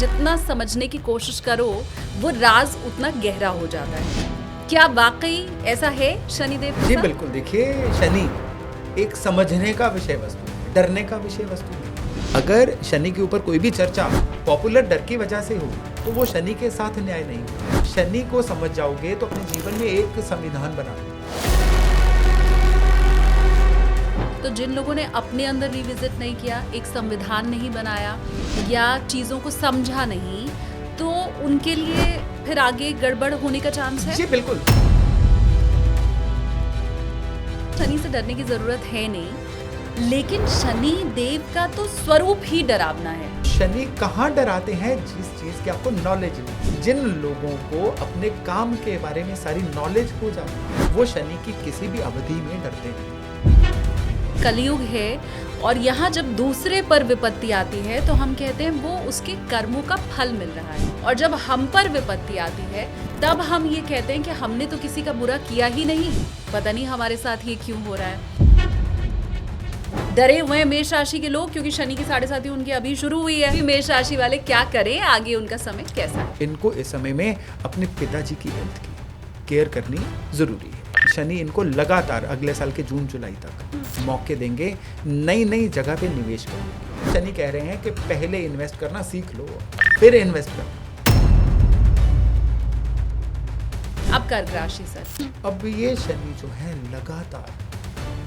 जितना समझने की कोशिश करो वो राज उतना गहरा हो जाता है। क्या वाकई ऐसा है शनिदेव के जी साथ? बिल्कुल। देखिए, शनि एक समझने का विषय वस्तु है, डरने का विषय वस्तु नहीं। अगर शनि के ऊपर कोई भी चर्चा पॉपुलर डर की वजह से हो तो वो शनि के साथ न्याय नहीं हो। शनि को समझ जाओगे तो अपने जीवन में एक संविधान बना लो। तो जिन लोगों ने अपने अंदर रिविजिट नहीं किया, एक संविधान नहीं बनाया या चीजों को समझा नहीं, तो उनके लिए फिर आगे गड़बड़ होने का चांस है। जी बिल्कुल। शनि से डरने की जरूरत है नहीं, लेकिन शनि देव का तो स्वरूप ही डरावना है। शनि कहाँ डराते हैं? जिस चीज की आपको नॉलेज नहीं। जिन लोगों को अपने काम के बारे में सारी नॉलेज हो जाती है वो शनि की किसी भी अवधि में डरते नहीं। कलयुग है और यहाँ जब दूसरे पर विपत्ति आती है तो हम कहते हैं वो उसके कर्मों का फल मिल रहा है, और जब हम पर विपत्ति आती है तब हम ये कहते हैं कि हमने तो किसी का बुरा किया ही नहीं, पता नहीं हमारे साथ ये क्यों हो रहा है। डरे हुए हैं मेष राशि के लोग, क्योंकि शनि की 7.5 उनकी अभी शुरू हुई है। अभी मेष राशि वाले क्या करें, आगे उनका समय कैसा है? इनको इस समय में अपने पिताजी की हेल्थ की केयर करनी जरूरी है। शनि इनको लगातार अगले साल के जून जुलाई तक मौके देंगे, नई नई जगह पे निवेश करेंगे। शनि कह रहे हैं कि पहले इन्वेस्ट करना सीख लो, फिर इन्वेस्ट करो। अब कर्क राशि सर, अब ये शनि जो है लगातार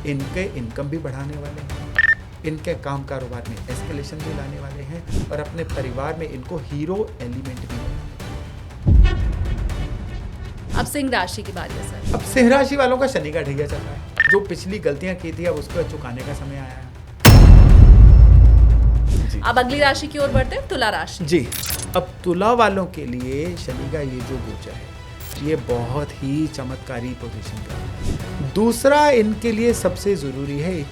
इनके इनकम भी बढ़ाने वाले हैं, इनके काम कारोबार में एस्केलेशन भी लाने वाले हैं और अपने परिवार में इनको हीरो एलिमेंट भी बनाने। अब सिंह राशि की बारी है सर। अब सिंह राशि वालों का शनि का ढैया चल रहा है। जो पिछली गलतियां की थी अब उसको चुकाने का समय आया है। जी। अब अगली राशि की ओर बढ़ते हैं, तुला राशि। जी, अब तुला वालों के लिए शनि का ये जो गोचर है ये बहुत ही चमत्कारी पोजीशन का है। दूसरा इनके लिए सबसे जरूरी है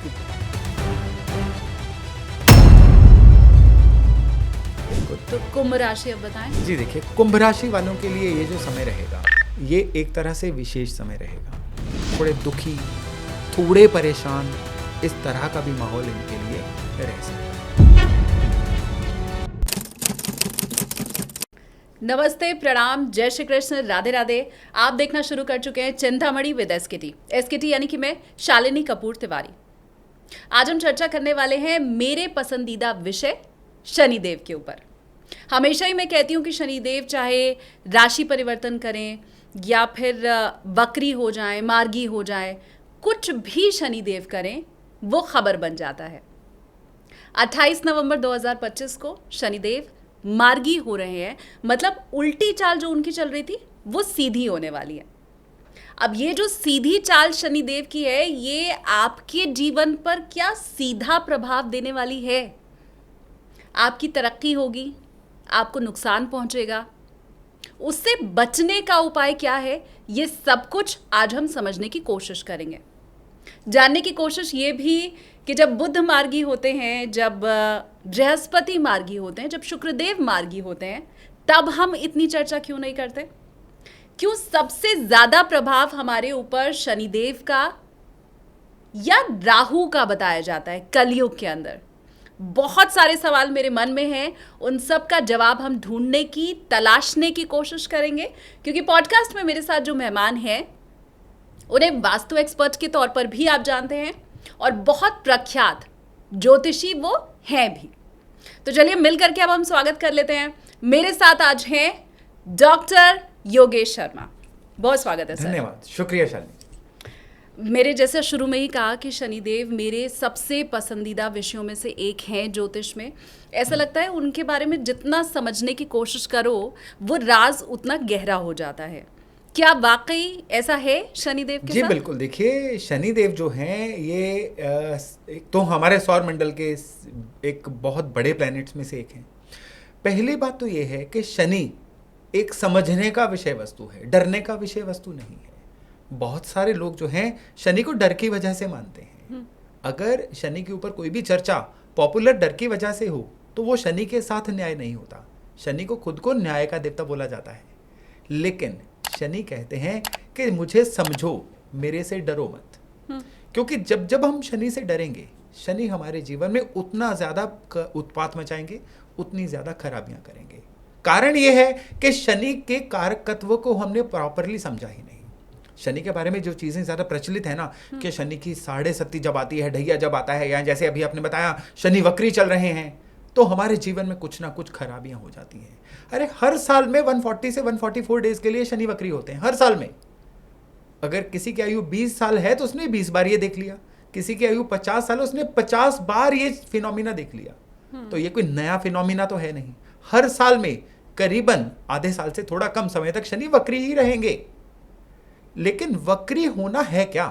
तो कुंभ राशि अब बताएं। जी देखिए, कुंभ राशि वालों के लिए ये जो समय रहेगा ये एक तरह से विशेष समय रहेगा। थोड़े दुखी, थोड़े परेशान, इस तरह का भी माहौल इनके लिए रह सकता है। नमस्ते, प्रणाम, जय श्री कृष्ण, राधे राधे। आप देखना शुरू कर चुके हैं चिंतामणि विद एसकेटी यानी कि मैं शालिनी कपूर तिवारी। आज हम चर्चा करने वाले हैं मेरे पसंदीदा विषय शनिदेव के ऊपर। हमेशा ही मैं कहती हूँ कि शनिदेव चाहे राशि परिवर्तन करें या फिर वक्री हो जाए, मार्गी हो जाए, कुछ भी शनिदेव करें वो खबर बन जाता है। 28 नवंबर 2025 को शनिदेव मार्गी हो रहे हैं, मतलब उल्टी चाल जो उनकी चल रही थी वो सीधी होने वाली है। अब ये जो सीधी चाल शनिदेव की है ये आपके जीवन पर क्या सीधा प्रभाव देने वाली है? आपकी तरक्की होगी, आपको नुकसान पहुंचेगा, उससे बचने का उपाय क्या है, ये सब कुछ आज हम समझने की कोशिश करेंगे। जानने की कोशिश ये भी कि जब बुध मार्गी होते हैं, जब बृहस्पति मार्गी होते हैं, जब शुक्रदेव मार्गी होते हैं, तब हम इतनी चर्चा क्यों नहीं करते? क्यों सबसे ज्यादा प्रभाव हमारे ऊपर शनिदेव का या राहु का बताया जाता है कलयुग के अंदर? बहुत सारे सवाल मेरे मन में हैं, उन सब का जवाब हम ढूंढने की, तलाशने की कोशिश करेंगे, क्योंकि पॉडकास्ट में मेरे साथ जो मेहमान हैं उन्हें वास्तु एक्सपर्ट के तौर पर भी आप जानते हैं और बहुत प्रख्यात ज्योतिषी वो हैं भी। तो चलिए मिलकर के अब हम स्वागत कर लेते हैं। मेरे साथ आज हैं डॉक्टर योगेश शर्मा। बहुत स्वागत है सर। धन्यवाद, शुक्रिया शालिनी। मेरे जैसे शुरू में ही कहा कि शनिदेव मेरे सबसे पसंदीदा विषयों में से एक हैं ज्योतिष में। ऐसा लगता है उनके बारे में जितना समझने की कोशिश करो वो राज उतना गहरा हो जाता है। क्या वाकई ऐसा है शनिदेव के साथ? जी बिल्कुल। देखिए, शनिदेव जो हैं ये एक तो हमारे सौर मंडल के एक बहुत बड़े प्लैनेट्स में से एक हैं। पहली बात तो ये है कि शनि एक समझने का विषय वस्तु है, डरने का विषय वस्तु नहीं है। बहुत सारे लोग जो हैं शनि को डर की वजह से मानते हैं। अगर शनि के ऊपर कोई भी चर्चा पॉपुलर डर की वजह से हो तो वो शनि के साथ न्याय नहीं होता। शनि को खुद को न्याय का देवता बोला जाता है, लेकिन शनि कहते हैं कि मुझे समझो, मेरे से डरो मत। क्योंकि जब जब हम शनि से डरेंगे, शनि हमारे जीवन में उतना ज़्यादा उत्पात मचाएंगे, उतनी ज़्यादा खराबियां करेंगे। कारण ये है कि शनि के कारकत्व को हमने प्रॉपरली समझा ही नहीं। शनि के बारे में जो चीज़ें ज़्यादा प्रचलित है ना, कि शनि की 7.5 जब आती है, ढैया जब आता है, या जैसे अभी आपने बताया शनि वक्री चल रहे हैं, तो हमारे जीवन में कुछ ना कुछ खराबियां हो जाती हैं। अरे हर साल में 140 से 144 डेज के लिए शनि वक्री होते हैं, हर साल में। अगर किसी की आयु 20 साल है तो उसने 20 बार ये देख लिया, किसी की आयु 50 साल है उसने 50 बार ये फिनोमिना देख लिया। तो ये कोई नया फिनोमिना तो है नहीं। हर साल में करीबन आधे साल से थोड़ा कम समय तक शनि वक्री ही रहेंगे। लेकिन वक्री होना है क्या?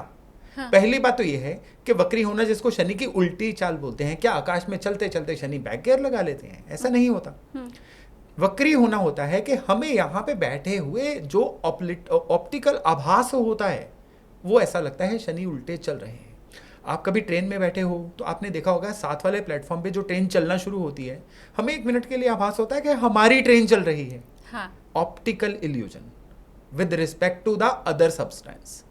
हाँ। पहली बात तो ये है कि वक्री होना, जिसको शनि की उल्टी चाल बोलते हैं, क्या आकाश में चलते चलते शनि बैक गियर लगा लेते हैं? ऐसा नहीं होता। वक्री होना होता है कि हमें यहाँ पे बैठे हुए जो ऑप्टिकल आभास होता है, वो ऐसा लगता है शनि उल्टे चल रहे हैं। आप कभी ट्रेन में बैठे हो तो आपने देखा होगा, साथ वाले प्लेटफॉर्म पे जो ट्रेन चलना शुरू होती है, हमें 1 मिनट के लिए आभास होता है कि हमारी ट्रेन चल रही है। Optical illusion with respect to the other substance.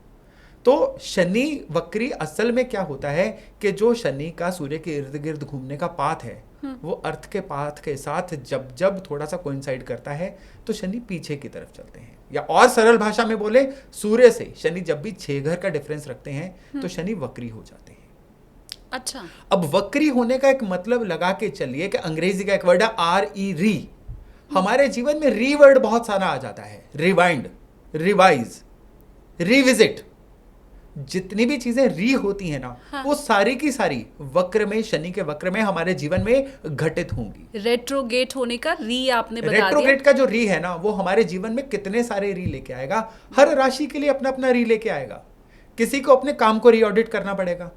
तो शनि वक्री असल में क्या होता है कि जो शनि का सूर्य के इर्द गिर्द घूमने का पाथ है, वो अर्थ के पाथ के साथ जब जब थोड़ा सा कोइंसाइड करता है तो शनि पीछे की तरफ चलते हैं। या और सरल भाषा में बोले, सूर्य से शनि जब भी 6 घर का डिफरेंस रखते हैं तो शनि वक्री हो जाते हैं। अच्छा, अब वक्री होने का एक मतलब लगा के चलिए कि अंग्रेजी का एक वर्ड है RE, री। हमारे जीवन में री वर्ड बहुत सारा आ जाता है। रिवाइंड, रिवाइज, रिविजिट, जितनी भी चीजें री होती हैं ना, हाँ। वो सारी की सारी वक्र में, शनि के वक्र में हमारे जीवन में घटित होंगी। रेट्रोगेट होने का री आपने बता दिया। रेट्रोगेट का जो री है ना, वो हमारे जीवन में कितने सारे री लेके आएगा। हर राशि के लिए अपना अपना री लेके आएगा। किसी को अपने काम को रीऑडिट करना पड़ेगा,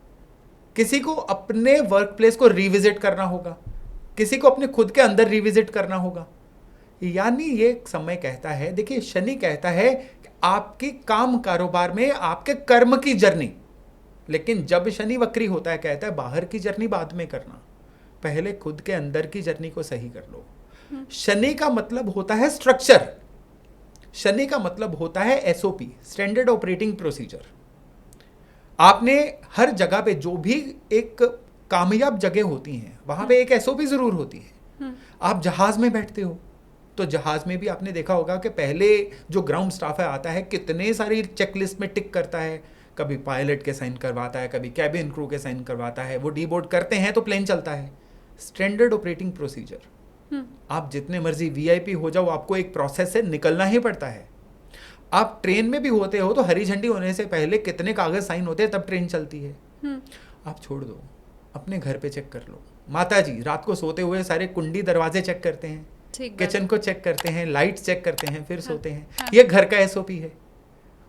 किसी को अपने वर्क प्लेस को रिविजिट करना होगा, किसी को अपने खुद के अंदर रिविजिट करना होगा। यानी ये समय कहता है, देखिए शनि कहता है आपकी काम कारोबार में आपके कर्म की जर्नी, लेकिन जब शनि वक्री होता है कहता है बाहर की जर्नी बाद में करना, पहले खुद के अंदर की जर्नी को सही कर लो। शनि का मतलब होता है स्ट्रक्चर, शनि का मतलब होता है SOP, स्टैंडर्ड ऑपरेटिंग प्रोसीजर। आपने हर जगह पे जो भी एक कामयाब जगह होती हैं, वहां पे एक SOP जरूर होती है। आप जहाज में बैठते हो तो जहाज में भी आपने देखा होगा कि पहले जो ग्राउंड स्टाफ है आता है, कितने सारी चेकलिस्ट में टिक करता है, कभी पायलट के साइन करवाता है, कभी कैबिन क्रू के साइन करवाता है, वो डीबोर्ड करते हैं तो प्लेन चलता है। Standard operating procedure. आप जितने मर्जी VIP हो जाओ, आपको एक प्रोसेस से निकलना ही पड़ता है। आप ट्रेन में भी होते हो तो हरी झंडी होने से पहले कितने कागज साइन होते हैं, तब ट्रेन चलती है। आप छोड़ दो, अपने घर पे चेक कर लो। माता जी रात को सोते हुए सारे कुंडी दरवाजे चेक करते हैं, किचन को चेक करते हैं, लाइट चेक करते हैं, फिर सोते हैं। ये घर का SOP है।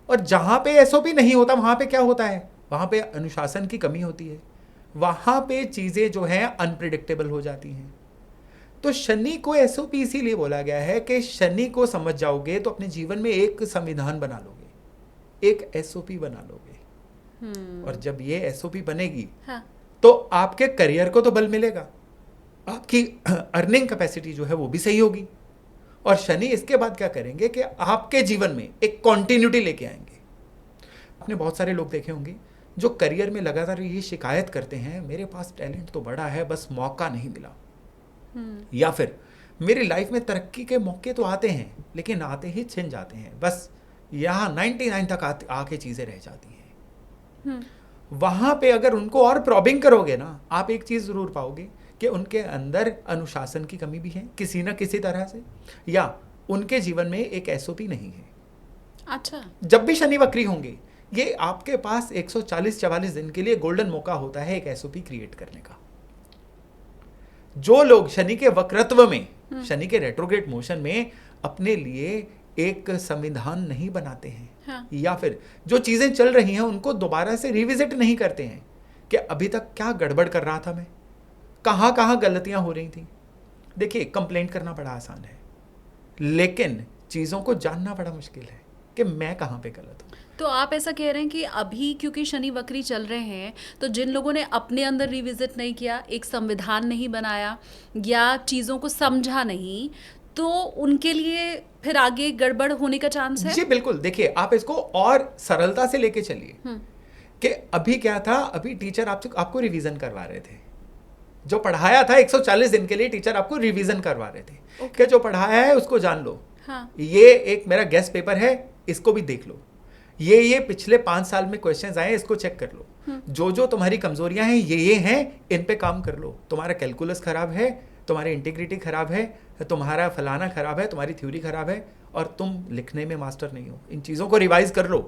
और जहां पे SOP नहीं होता वहां पे क्या होता है? वहां पे अनुशासन की कमी होती है, वहां पे चीजें जो हैं अनप्रिडिक्टेबल हो जाती हैं। तो शनि को SOP इसीलिए बोला गया है कि शनि को समझ जाओगे तो अपने जीवन में एक संविधान बना लोगे, एक SOP बना लोगे। और जब ये SOP बनेगी, हाँ। तो आपके करियर को तो बल मिलेगा, आपकी अर्निंग कैपेसिटी जो है वो भी सही होगी। और शनि इसके बाद क्या करेंगे कि आपके जीवन में एक कॉन्टिन्यूटी लेके आएंगे। आपने बहुत सारे लोग देखे होंगे जो करियर में लगातार ये शिकायत करते हैं, मेरे पास टैलेंट तो बड़ा है, बस मौका नहीं मिला। या फिर मेरी लाइफ में तरक्की के मौके तो आते हैं, लेकिन आते ही छिन जाते हैं, बस यहाँ 99 तक आके चीजें रह जाती हैं। वहां पे अगर उनको और प्रॉबिंग करोगे ना, आप एक चीज जरूर पाओगे कि उनके अंदर अनुशासन की कमी भी है किसी ना किसी तरह से, या उनके जीवन में एक SOP नहीं है। अच्छा, जब भी शनि वक्री होंगे, ये आपके पास 140-44 दिन के लिए गोल्डन मौका होता है एक SOP क्रिएट करने का। जो लोग शनि के वक्रत्व में, शनि के रेट्रोग्रेड मोशन में अपने लिए एक संविधान नहीं बनाते हैं, हाँ। या फिर जो चीजें चल रही हैं उनको दोबारा से रिविजिट नहीं करते हैं कि अभी तक क्या गड़बड़ कर रहा था मैं, कहाँ कहाँ गलतियां हो रही थी। देखिए, कंप्लेंट करना बड़ा आसान है, लेकिन चीजों को जानना बड़ा मुश्किल है कि मैं कहाँ पे गलत हूँ। तो आप ऐसा कह रहे हैं कि अभी क्योंकि शनि वक्री चल रहे हैं, तो जिन लोगों ने अपने अंदर रिविजिट नहीं किया, एक संविधान नहीं बनाया, या चीज़ों को समझा नहीं, तो उनके लिए फिर आगे गड़बड़ होने का चांस है। जी बिल्कुल। देखिए, आप इसको और सरलता से लेके चलिए। कि अभी क्या था, अभी टीचर आपको रिवीजन करवा रहे थे। जो पढ़ाया था 140 दिन के लिए टीचर आपको रिवीजन करवा रहे थे कि जो पढ़ाया है उसको जान लो। हाँ। ये एक मेरा गेस्ट पेपर है, इसको भी देख लो। ये पिछले 5 साल में क्वेश्चंस आए, इसको चेक कर लो। जो तुम्हारी कमजोरियां हैं ये हैं, इन पे काम कर लो। तुम्हारा कैलकुलस खराब है, तुम्हारी इंटीग्रिटी खराब है, तुम्हारा फलाना खराब है, तुम्हारी थ्योरी खराब है, और तुम लिखने में मास्टर नहीं हो। इन चीजों को रिवाइज कर लो।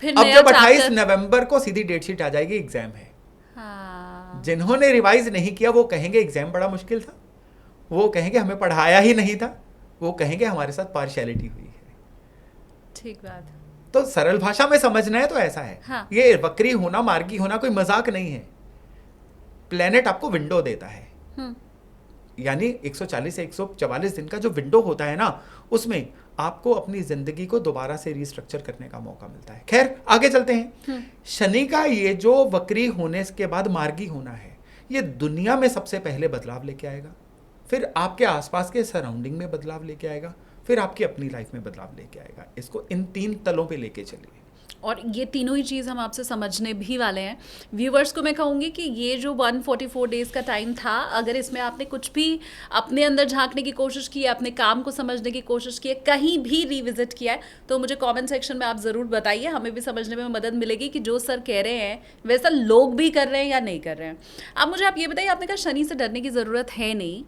फिर अब नया जब 28 chapter- नवंबर को सीधी डेट शीट आ जाएगी, एग्जाम है। हाँ। जिन्होंने रिवाइज नहीं किया वो कहेंगे एग्जाम बड़ा मुश्किल था, वो कहेंगे हमें पढ़ाया ही नहीं था, वो कहेंगे हमारे साथ पार्शियलिटी हुई है। ठीक बात। तो सरल भाषा में समझना है तो ऐसा है। हाँ। ये वक्री होना, मार्गी होना कोई मजाक नहीं है। प्लेनेट आपको विंडो देता है, यानी 140 से 144 दिन का जो विंडो होता है ना, उसमें आपको अपनी जिंदगी को दोबारा से रिस्ट्रक्चर करने का मौका मिलता है। खैर आगे चलते हैं। शनि का ये जो वक्री होने के बाद मार्गी होना है, ये दुनिया में सबसे पहले बदलाव लेके आएगा, फिर आपके आसपास के सराउंडिंग में बदलाव लेके आएगा, फिर आपकी अपनी लाइफ में बदलाव लेके आएगा। इसको इन 3 तलों पे लेके चलिए। और ये तीनों ही चीज़ हम आपसे समझने भी वाले हैं। व्यूवर्स को मैं कहूँगी कि ये जो 144 डेज़ का टाइम था, अगर इसमें आपने कुछ भी अपने अंदर झांकने की कोशिश की है, अपने काम को समझने की कोशिश की है, कहीं भी रिविजिट किया है, तो मुझे कमेंट सेक्शन में आप ज़रूर बताइए। हमें भी समझने में मदद मिलेगी कि जो सर कह रहे हैं वैसा लोग भी कर रहे हैं या नहीं कर रहे हैं। अब मुझे आप ये बताइए, आपने कहा शनि से डरने की ज़रूरत है नहीं,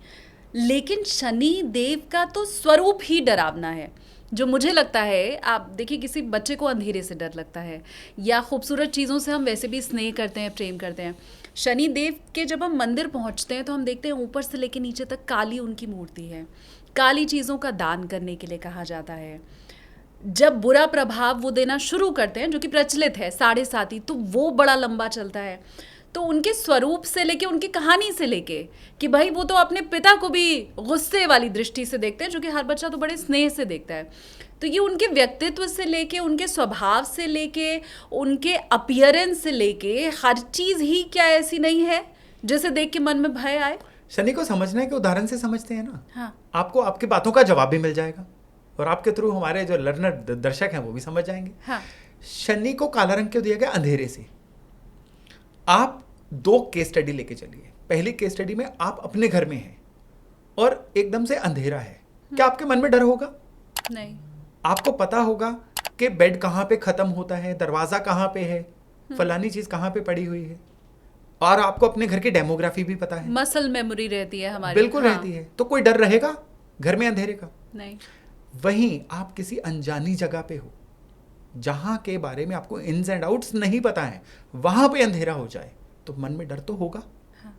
लेकिन शनि देव का तो स्वरूप ही डरावना है। जो मुझे लगता है, आप देखिए किसी बच्चे को अंधेरे से डर लगता है, या खूबसूरत चीज़ों से हम वैसे भी स्नेह करते हैं, प्रेम करते हैं। शनि देव के जब हम मंदिर पहुंचते हैं तो हम देखते हैं ऊपर से लेकर नीचे तक काली उनकी मूर्ति है। काली चीज़ों का दान करने के लिए कहा जाता है। जब बुरा प्रभाव वो देना शुरू करते हैं, जो कि प्रचलित है 7.5, तो वो बड़ा लंबा चलता है। तो उनके स्वरूप से लेके, उनकी कहानी से लेके, कि भाई वो तो अपने पिता को भी गुस्से वाली दृष्टि से देखते हैं, जो कि हर बच्चा तो बड़े स्नेह से देखता है। तो ये उनके व्यक्तित्व से लेके, उनके स्वभाव से लेके, उनके अपीयरेंस से लेके, हर चीज़ ही क्या ऐसी नहीं है जिसे देख के मन में भय आए? शनि को समझना है कि उदाहरण से समझते हैं ना। हाँ। आपको आपकी बातों का जवाब भी मिल जाएगा, और आपके थ्रू हमारे जो लर्नर दर्शक हैं वो भी समझ जाएंगे। हाँ। शनि को काला रंग क्यों दिया गया? अंधेरे से। आप 2 केस स्टडी लेके चलिए। पहली केस स्टडी में आप अपने घर में हैं और एकदम से अंधेरा है, क्या आपके मन में डर होगा? नहीं। आपको पता होगा कि बेड कहाँ पे खत्म होता है, दरवाजा कहाँ पे है, फलानी चीज कहाँ पे पड़ी हुई है, और आपको अपने घर की डेमोग्राफी भी पता है। मसल मेमोरी रहती है हमारी। बिल्कुल हाँ। रहती है। तो कोई डर रहेगा घर में अंधेरे का? नहीं। वहीं आप किसी अनजानी जगह पे हो, जहां के बारे में आपको इन्स एंड आउट्स नहीं पता है, वहां पे अंधेरा हो जाए तो मन में डर तो होगा। हाँ।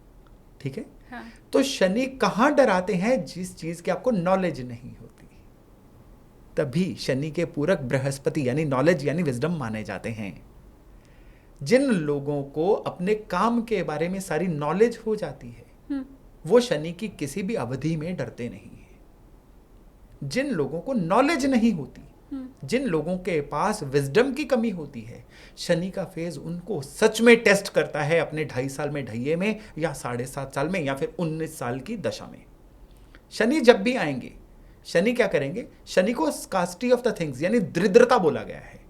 ठीक है। हाँ। तो शनि कहां डराते हैं? जिस चीज की आपको नॉलेज नहीं होती, तभी शनि के पूरक बृहस्पति यानी नॉलेज यानी विजडम माने जाते हैं। जिन लोगों को अपने काम के बारे में सारी नॉलेज हो जाती है, वो शनि की किसी भी अवधि में डरते नहीं है। जिन लोगों को नॉलेज नहीं होती, जिन लोगों के पास विजडम की कमी होती है, शनि का फेज उनको सच में टेस्ट करता है अपने 2.5 साल में ढैये में, या 7.5 साल में, या फिर 19 साल की दशा में। शनि जब भी आएंगे, शनि क्या करेंगे? शनि को स्कार्सिटी ऑफ द थिंग्स यानी दरिद्रता बोला गया है।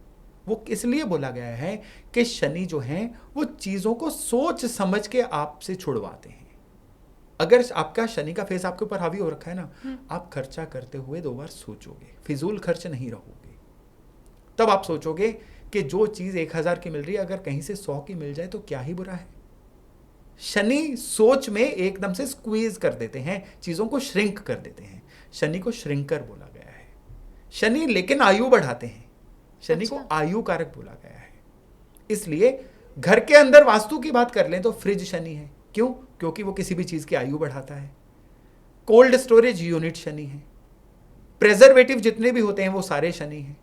वो इसलिए बोला गया है कि शनि जो हैं वो चीजों को सोच समझ के आपसे छुड़वाते हैं। अगर आपका शनि का फेस आपके ऊपर हावी हो रखा है ना, आप खर्चा करते हुए 2 बार सोचोगे, फिजूल खर्च नहीं रहोगे। तब आप सोचोगे कि जो चीज 1000 की मिल रही है, अगर कहीं से 100 की मिल जाए तो क्या ही बुरा है। शनि सोच में एकदम से स्क्वीज कर देते हैं, चीजों को श्रिंक कर देते हैं। शनि को श्रिंकर बोला गया है। शनि लेकिन आयु बढ़ाते हैं। शनि को आयु कारक बोला गया है। इसलिए घर के अंदर वास्तु की बात कर लें तो फ्रिज शनि है। क्यों? क्योंकि वो किसी भी चीज की आयु बढ़ाता है। कोल्ड स्टोरेज यूनिट शनि है। प्रेजर्वेटिव जितने भी होते हैं वो सारे शनि हैं।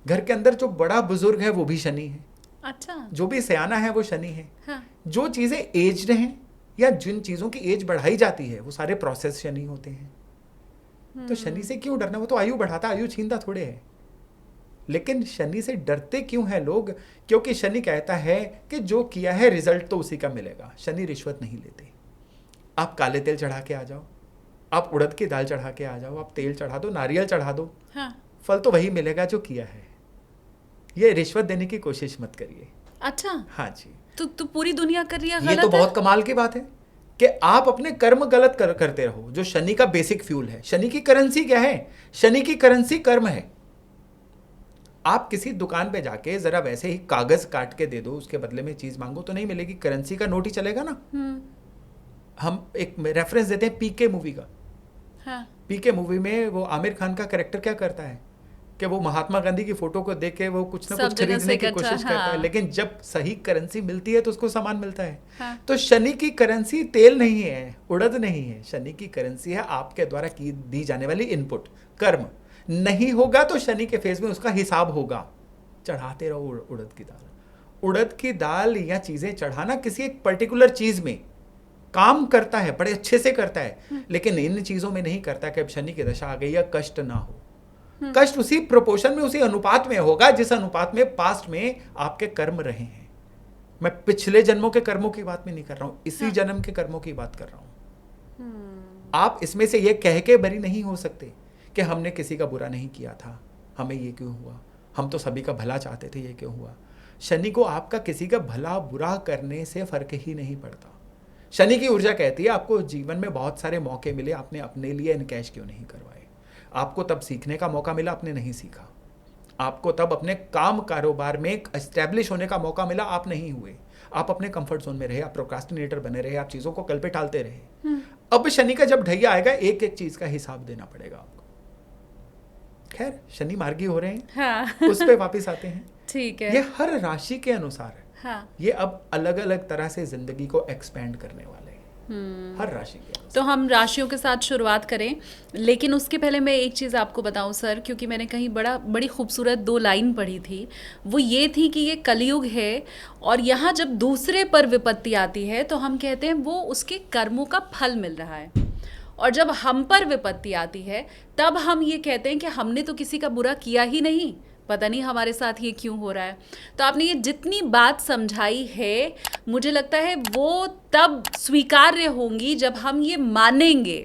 घर के अंदर जो बड़ा बुजुर्ग है वो भी शनि है। अच्छा। जो भी सयाना है वो शनि है। हाँ। जो चीजें एज्ड हैं या जिन चीजों की एज बढ़ाई जाती है वो सारे प्रोसेस शनि होते हैं। तो शनि से क्यों डरना? वो तो आयु बढ़ाता, आयु छीनता थोड़े है। लेकिन शनि से डरते क्यों हैं लोग? क्योंकि शनि कहता है कि जो किया है रिजल्ट तो उसी का मिलेगा। शनि रिश्वत नहीं लेते। आप काले तेल चढ़ा के आ जाओ, आप उड़द की दाल चढ़ा के आ जाओ, आप तेल चढ़ा दो, नारियल चढ़ा दो, हाँ। फल तो वही मिलेगा जो किया है। ये रिश्वत देने की कोशिश मत करिए। अच्छा, हाँ जी। तो पूरी दुनिया कर रही है ये गलत तो है? बहुत कमाल की बात है कि आप अपने कर्म गलत करते रहो, जो शनि का बेसिक फ्यूल है। शनि की करेंसी क्या है? शनि की करेंसी कर्म है। आप किसी दुकान पे जाके जरा वैसे ही कागज काट के दे दो, उसके बदले में चीज मांगो तो नहीं मिलेगी, करेंसी का नोट ही चलेगा ना। हम एक रेफरेंस देते हैं पीके मूवी का। हाँ, पीके मूवी में वो आमिर खान का कैरेक्टर क्या करता है कि वो महात्मा गांधी की फोटो को देख के वो कुछ ना सब कुछ जगह से खरीदने की इकट्ठा, कोशिश करता है, हाँ। लेकिन जब सही करेंसी मिलती है तो उसको सामान मिलता है। हाँ। तो शनि की करेंसी तेल नहीं है, उड़द नहीं है। शनि की करेंसी है आपके द्वारा की दी जाने वाली इनपुट, कर्म। नहीं होगा तो शनि के फेज में उसका हिसाब होगा। चढ़ाते रहो उड़द की दाल। उड़द की दाल या चीजें चढ़ाना किसी एक पर्टिकुलर चीज में काम करता है, बड़े अच्छे से करता है, लेकिन इन चीजों में नहीं करता कि अब शनि की दशा आ गई या कष्ट ना हो। कष्ट उसी प्रोपोर्शन में, उसी अनुपात में होगा जिस अनुपात में पास्ट में आपके कर्म रहे हैं। मैं पिछले जन्मों के कर्मों की बात में नहीं कर रहा हूं, इसी जन्म के कर्मों की बात कर रहा हूं। आप इसमें से यह कह के बरी नहीं हो सकते कि हमने किसी का बुरा नहीं किया था, हमें ये क्यों हुआ, हम तो सभी का भला चाहते थे, ये क्यों हुआ। शनि को आपका किसी का भला बुरा करने से फर्क ही नहीं पड़ता। शनि की ऊर्जा कहती है आपको जीवन में बहुत सारे मौके मिले, आपने अपने लिए इनकैश क्यों नहीं करवाए। आपको तब सीखने का मौका मिला, आपने नहीं सीखा। आपको तब अपने काम कारोबार में एस्टैब्लिश होने का मौका मिला, आप नहीं हुए। आप अपने कंफर्ट जोन में रहे, आप प्रोक्रास्टिनेटर बने रहे, आप चीजों को कल पे टालते रहे। अब शनि का जब ढैया आएगा, एक एक चीज का हिसाब देना पड़ेगा आपको। खैर, शनि मार्गी हो रहे हैं, हाँ। उस पर वापिस आते हैं। ठीक है। ये हर राशि के अनुसार है। हाँ। ये अब अलग अलग तरह से जिंदगी को एक्सपेंड करने वाले हैं, हर राशि के अनुसार। तो हम राशियों के साथ शुरुआत करें, लेकिन उसके पहले मैं एक चीज़ आपको बताऊं सर, क्योंकि मैंने कहीं बड़ी खूबसूरत 2 लाइन पढ़ी थी। वो ये थी कि ये कलयुग है और यहाँ जब दूसरे पर विपत्ति आती है तो हम कहते हैं वो उसके कर्मों का फल मिल रहा है, और जब हम पर विपत्ति आती है तब हम ये कहते हैं कि हमने तो किसी का बुरा किया ही नहीं, पता नहीं हमारे साथ ये क्यों हो रहा है। तो आपने ये जितनी बात समझाई है, मुझे लगता है वो तब स्वीकार्य होंगी जब हम ये मानेंगे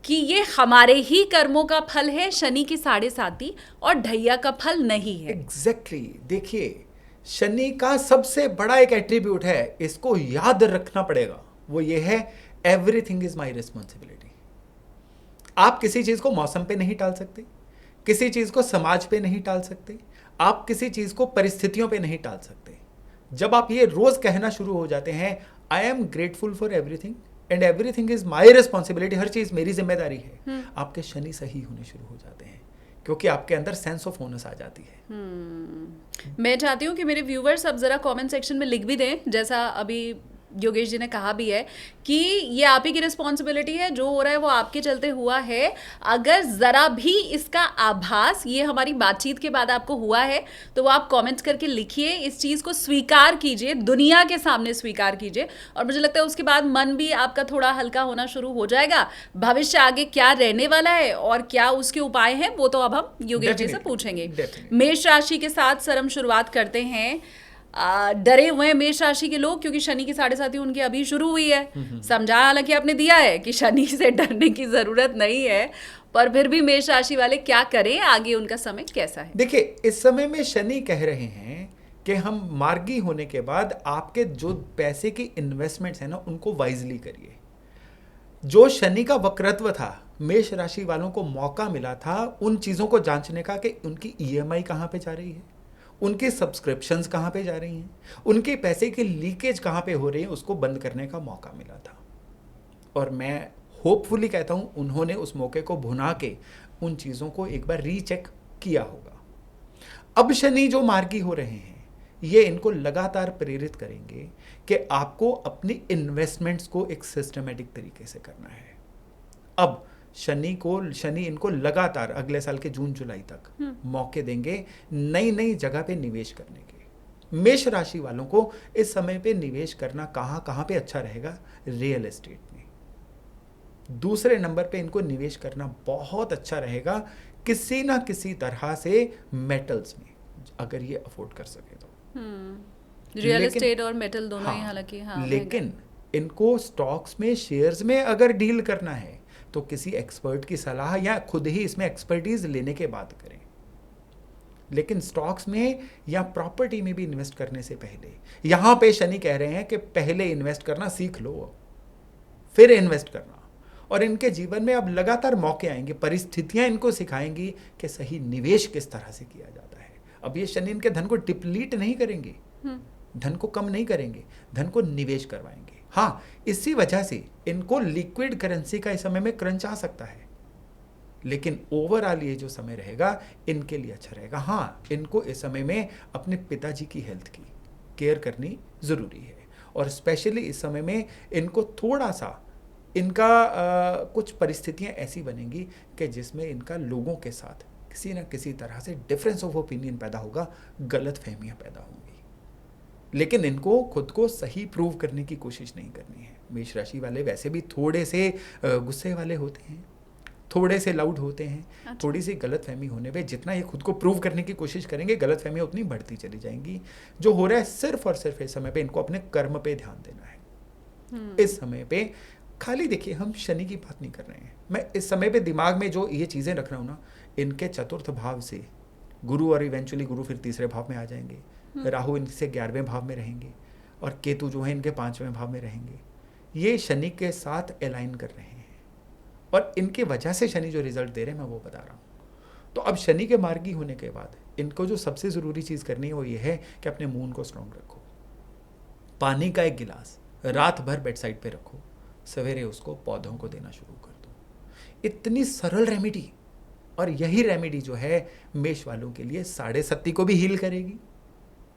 कि ये हमारे ही कर्मों का फल है, शनि की 7.5 और ढैया का फल नहीं है। एग्जैक्टली। देखिए, शनि का सबसे बड़ा एक एट्रीब्यूट है, इसको याद रखना पड़ेगा, वो ये है एवरीथिंग इज माई रिस्पॉन्सिबिलिटी। आप किसी चीज को मौसम पे नहीं टाल सकते, किसी चीज को समाज पे नहीं टाल सकते, आप किसी चीज को परिस्थितियों पे नहीं टाल सकते। जब आप ये रोज कहना शुरू हो जाते हैं, I am grateful for everything and everything is my responsibility, हर चीज मेरी जिम्मेदारी है, आपके शनि सही होने शुरू हो जाते हैं, क्योंकि आपके अंदर सेंस ऑफ ओनर्स आ जाती है। मैं चाहती हूँ कि मेरे व्यूवर्स अब जरा कमेंट सेक्शन में लिख भी दें, जैसा अभी योगेश जी ने कहा भी है कि ये आप ही की रिस्पॉन्सिबिलिटी है, जो हो रहा है वो आपके चलते हुआ है। अगर ज़रा भी इसका आभास ये हमारी बातचीत के बाद आपको हुआ है तो वो आप कमेंट्स करके लिखिए, इस चीज़ को स्वीकार कीजिए, दुनिया के सामने स्वीकार कीजिए, और मुझे लगता है उसके बाद मन भी आपका थोड़ा हल्का होना शुरू हो जाएगा। भविष्य आगे क्या रहने वाला है और क्या उसके उपाय हैं, वो तो अब हम योगेश जी से पूछेंगे। मेष राशि के साथ सर हम शुरुआत करते हैं। डरे हुए हैं मेष राशि के लोग, क्योंकि शनि की 7.5 उनकी अभी शुरू हुई है। समझा हालांकि आपने दिया है कि शनि से डरने की जरूरत नहीं है, पर फिर भी मेष राशि वाले क्या करें, आगे उनका समय कैसा है? देखिए, इस समय में शनि कह रहे हैं कि हम मार्गी होने के बाद आपके जो पैसे की इन्वेस्टमेंट्स हैं ना, उनको वाइजली करिए। जो शनि का वक्रत्व था, मेष राशि वालों को मौका मिला था उन चीजों को जांचने का कि उनकी ईएमआई कहां पे जा रही है, उनकी सब्सक्रिप्शंस कहाँ पे जा रही हैं, उनके पैसे की लीकेज कहाँ पे हो रही है, उसको बंद करने का मौका मिला था। और मैं होपफुली कहता हूँ उन्होंने उस मौके को भुना के उन चीज़ों को एक बार रीचेक किया होगा। अब शनि जो मार्गी हो रहे हैं, ये इनको लगातार प्रेरित करेंगे कि आपको अपनी इन्वेस्टमेंट्स को एक सिस्टमेटिक तरीके से करना है। अब शनि इनको लगातार अगले साल के जून जुलाई तक मौके देंगे नई नई जगह पे निवेश करने के। मेष राशि वालों को इस समय पे निवेश करना कहां पे अच्छा रहेगा? रियल एस्टेट में। दूसरे नंबर पे इनको निवेश करना बहुत अच्छा रहेगा किसी ना किसी तरह से मेटल्स में, अगर ये अफोर्ड कर सके तो। रियल एस्टेट और मेटल दोनों ही हालांकि लेकिन इनको स्टॉक्स में, शेयर्स में अगर डील करना है तो किसी एक्सपर्ट की सलाह या खुद ही इसमें एक्सपर्टीज लेने के बाद करें। लेकिन स्टॉक्स में या प्रॉपर्टी में भी इन्वेस्ट करने से पहले यहाँ पे शनि कह रहे हैं कि पहले इन्वेस्ट करना सीख लो, फिर इन्वेस्ट करना। और इनके जीवन में अब लगातार मौके आएंगे, परिस्थितियां इनको सिखाएंगी कि सही निवेश किस तरह से किया जाता है। अब ये शनि इनके धन को डिप्लीट नहीं करेंगे, धन को कम नहीं करेंगे, धन को निवेश करवाएंगे। हाँ, इसी वजह से इनको लिक्विड करेंसी का इस समय में क्रंच आ सकता है, लेकिन ओवरऑल ये जो समय रहेगा इनके लिए अच्छा रहेगा। हाँ, इनको इस समय में अपने पिताजी की हेल्थ की केयर करनी ज़रूरी है, और स्पेशली इस समय में इनको थोड़ा सा इनका कुछ परिस्थितियां ऐसी बनेंगी कि जिसमें इनका लोगों के साथ किसी न किसी तरह से डिफरेंस ऑफ ओपिनियन पैदा होगा, गलत फहमियाँ पैदा होंगी, लेकिन इनको खुद को सही प्रूव करने की कोशिश नहीं करनी है। मेष राशि वाले वैसे भी थोड़े से गुस्से वाले होते हैं, थोड़े से लाउड होते हैं। अच्छा। थोड़ी सी गलत फहमी होने पे जितना ये खुद को प्रूव करने की कोशिश करेंगे, गलत फहमियाँ उतनी बढ़ती चली जाएंगी। जो हो रहा है सिर्फ और सिर्फ इस समय पे इनको अपने कर्म पे ध्यान देना है। इस समय पे खाली देखिए, हम शनि की बात नहीं कर रहे हैं, मैं इस समय पे दिमाग में जो ये चीज़ें रख रहा हूँ ना, इनके चतुर्थ भाव से गुरु, और इवेंचुअली गुरु फिर तीसरे भाव में आ जाएंगे, राहु इनसे 11वें भाव में रहेंगे, और केतु जो है इनके 5वें भाव में रहेंगे। ये शनि के साथ अलाइन कर रहे हैं, और इनके वजह से शनि जो रिजल्ट दे रहे हैं मैं वो बता रहा हूँ। तो अब शनि के मार्गी होने के बाद इनको जो सबसे ज़रूरी चीज़ करनी है वो ये है कि अपने मून को स्ट्रांग रखो। पानी का एक गिलास रात भर बेड साइड पे रखो, सवेरे उसको पौधों को देना शुरू कर दो। इतनी सरल रेमेडी, और यही रेमेडी जो है मेष वालों के लिए 7.5 को भी हील करेगी,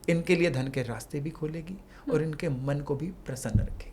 इनके लिए धन के रास्ते भी खोलेगी, और इनके मन को भी प्रसन्न रखेगी।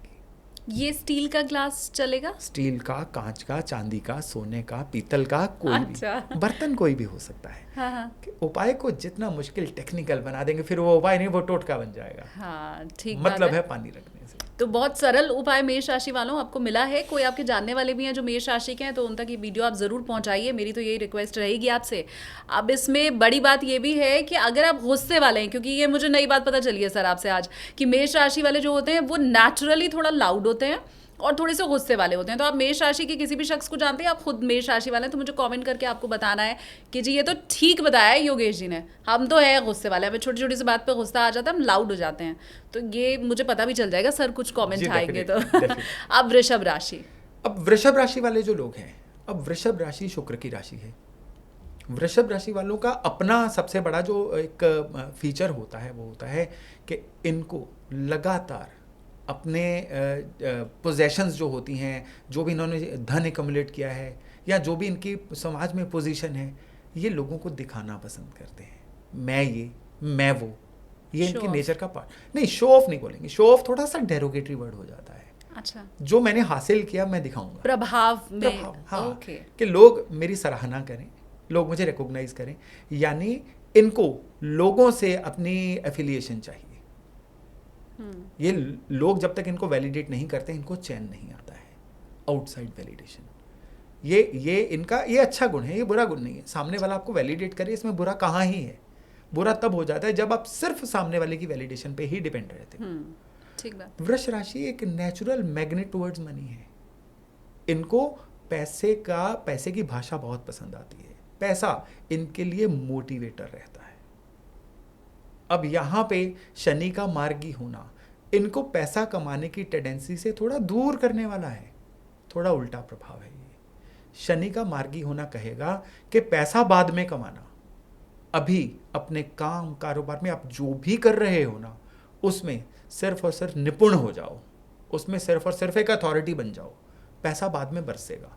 ये स्टील का ग्लास चलेगा? स्टील का, कांच का, चांदी का, सोने का, पीतल का, कोई अच्छा। भी बर्तन कोई भी हो सकता है। हाँ। कि उपाय को जितना मुश्किल टेक्निकल बना देंगे, फिर वो उपाय नहीं, वो टोटका बन जाएगा। हाँ, ठीक मतलब है पानी रखने से। तो बहुत सरल उपाय मेष राशि वालों आपको मिला है। कोई आपके जानने वाले भी हैं जो मेष राशि के हैं, तो उन तक ये वीडियो आप जरूर पहुंचाइए, मेरी तो यही रिक्वेस्ट रहेगी आपसे। अब इसमें बड़ी बात ये भी है कि अगर आप गुस्से वाले हैं, क्योंकि ये मुझे नई बात पता चली है सर आपसे आज, कि मेष राशि वाले जो होते हैं वो नेचुरली थोड़ा लाउड होते हैं और थोड़े से गुस्से वाले होते हैं। तो आप मेष राशि के किसी भी शख्स को जानते हैं, आप खुद मेष राशि वाले हैं, तो मुझे कमेंट करके आपको बताना है कि जी ये तो ठीक बताया है योगेश जी ने, हम तो है गुस्से वाले, हमें छोटी छोटी सी बात पे गुस्सा आ जाता है, हम लाउड हो जाते हैं। तो ये मुझे पता भी चल जाएगा सर, कुछ कमेंट आएंगे तो। अब वृषभ राशि। अब वृषभ राशि वाले जो लोग हैं, अब वृषभ राशि शुक्र की राशि है। वृषभ राशि वालों का अपना सबसे बड़ा जो एक फीचर होता है वो होता है कि इनको लगातार अपने पोजेशंस जो होती हैं, जो भी इन्होंने धन एकमुलेट किया है, या जो भी इनकी समाज में पोजीशन है, ये लोगों को दिखाना पसंद करते हैं। मैं ये, मैं वो, ये इनकी नेचर का पार्ट। नहीं, शो ऑफ नहीं बोलेंगे, शो ऑफ थोड़ा सा डेरोगेटरी वर्ड हो जाता है। अच्छा। जो मैंने हासिल किया मैं दिखाऊंगा, प्रभाव में। हाँ, ओके। कि लोग मेरी सराहना करें, लोग मुझे रिकॉग्नाइज करें, यानी इनको लोगों से अपनी एफिलिएशन चाहिए। ये लोग जब तक इनको वैलिडेट नहीं करते, इनको चैन नहीं आता है। आउटसाइड वैलिडेशन, ये इनका ये अच्छा गुण है, ये बुरा गुण नहीं है। सामने वाला आपको वैलिडेट करे, इसमें बुरा कहाँ ही है। बुरा तब हो जाता है जब आप सिर्फ सामने वाले की वैलिडेशन पे ही डिपेंड रहते हैं। ठीक बात। वृष राशि एक नेचुरल मैग्नेट टुवर्ड्स मनी है। इनको पैसे की भाषा बहुत पसंद आती है। पैसा इनके लिए मोटिवेटर रहता है। अब यहाँ पे शनि का मार्गी होना इनको पैसा कमाने की टेंडेंसी से थोड़ा दूर करने वाला है। थोड़ा उल्टा प्रभाव है ये। शनि का मार्गी होना कहेगा कि पैसा बाद में कमाना, अभी अपने काम कारोबार में आप जो भी कर रहे हो ना, उसमें सिर्फ और सिर्फ निपुण हो जाओ, उसमें सिर्फ और सिर्फ एक अथॉरिटी बन जाओ, पैसा बाद में बरसेगा।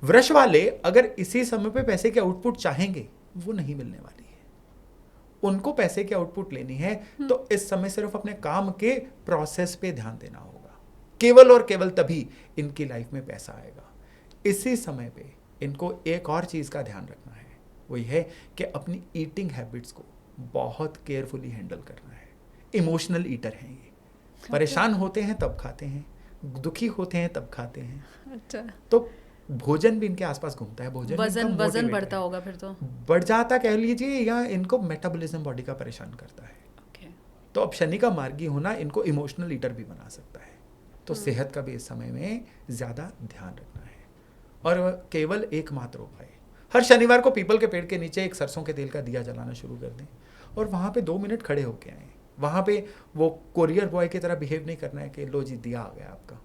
वृष वाले अगर इसी समय पे पैसे के आउटपुट चाहेंगे, वो नहीं मिलने वाली है। उनको पैसे की आउटपुट लेनी है तो इस समय सिर्फ अपने काम के प्रोसेस पे ध्यान देना होगा। केवल और केवल तभी इनकी लाइफ में पैसा आएगा। इसी समय पे इनको एक और चीज का ध्यान रखना है, वो ये है कि अपनी ईटिंग हैबिट्स को बहुत केयरफुली हैंडल करना है। इमोशनल ईटर हैं ये, परेशान होते हैं तब खाते हैं, दुखी होते हैं तब खाते हैं। अच्छा। तो भोजन भी इनके आसपास घूमता है। भोजन वजन बढ़ता होगा फिर तो, बढ़ जाता कह लीजिए, या इनको मेटाबॉलिज्म बॉडी का परेशान करता है। तो अब शनि का मार्गी होना इनको इमोशनल ईटर भी बना सकता है। तो सेहत का भी इस समय में ज्यादा ध्यान रखना है। और केवल एकमात्र उपाय, हर शनिवार को पीपल के पेड़ के नीचे एक सरसों के तेल का दिया जलाना शुरू कर दें और वहाँ पे 2 मिनट खड़े होके आए। वहाँ पे वो कोरियर बॉय की तरह बिहेव नहीं करना है कि लो जी दिया आ गया आपका।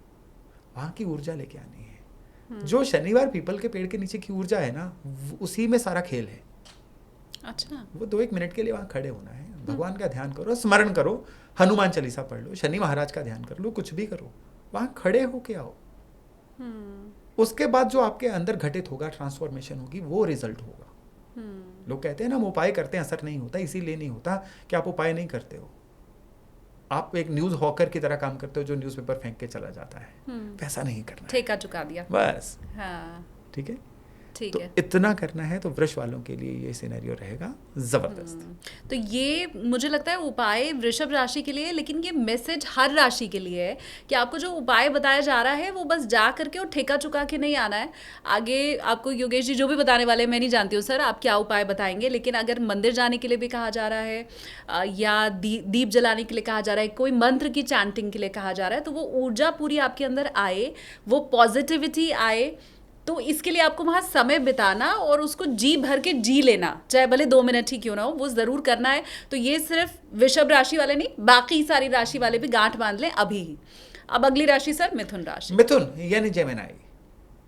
वहाँ की ऊर्जा लेके आनी है। जो शनिवार पीपल के पेड़ के नीचे की ऊर्जा है ना, उसी में सारा खेल है। अच्छा, वो 2-1 मिनट के लिए वहाँ खड़े होना है, भगवान का ध्यान करो, स्मरण करो, हनुमान चालीसा पढ़ लो, शनि महाराज का ध्यान कर लो, कुछ भी करो, वहाँ खड़े होके आओ। उसके बाद जो आपके अंदर घटित होगा, ट्रांसफॉर्मेशन होगी, वो रिजल्ट होगा। लोग कहते हैं ना हम उपाय करते हैं असर नहीं होता, इसीलिए नहीं होता कि आप उपाय नहीं करते हो। आप एक न्यूज हॉकर की तरह काम करते हो जो न्यूज़पेपर फेंक के चला जाता है। वैसा नहीं करना है, ठेका चुका दिया बस। हाँ ठीक है, ठीक तो है। इतना करना है। तो वृष वालों के लिए ये सिनेरियो रहेगा जबरदस्त। तो ये मुझे लगता है उपाय वृषभ राशि के लिए है, लेकिन ये मैसेज हर राशि के लिए है कि आपको जो उपाय बताया जा रहा है वो बस जा करके और ठेका चुका के नहीं आना है। आगे आपको योगेश जी जो भी बताने वाले हैं, मैं नहीं जानती हूँ सर आप क्या उपाय बताएंगे, लेकिन अगर मंदिर जाने के लिए भी कहा जा रहा है या दीप जलाने के लिए कहा जा रहा है, कोई मंत्र की चैंटिंग के लिए कहा जा रहा है, तो वो ऊर्जा पूरी आपके अंदर आए, वो पॉजिटिविटी आए, तो इसके लिए आपको वहाँ समय बिताना और उसको जी भर के जी लेना, चाहे भले 2 मिनट ही क्यों ना हो, वो ज़रूर करना है। तो ये सिर्फ वृषभ राशि वाले नहीं, बाकी सारी राशि वाले भी गांठ बांध लें अभी ही। अब अगली राशि सर मिथुन राशि। मिथुन यानी जेमिनाई,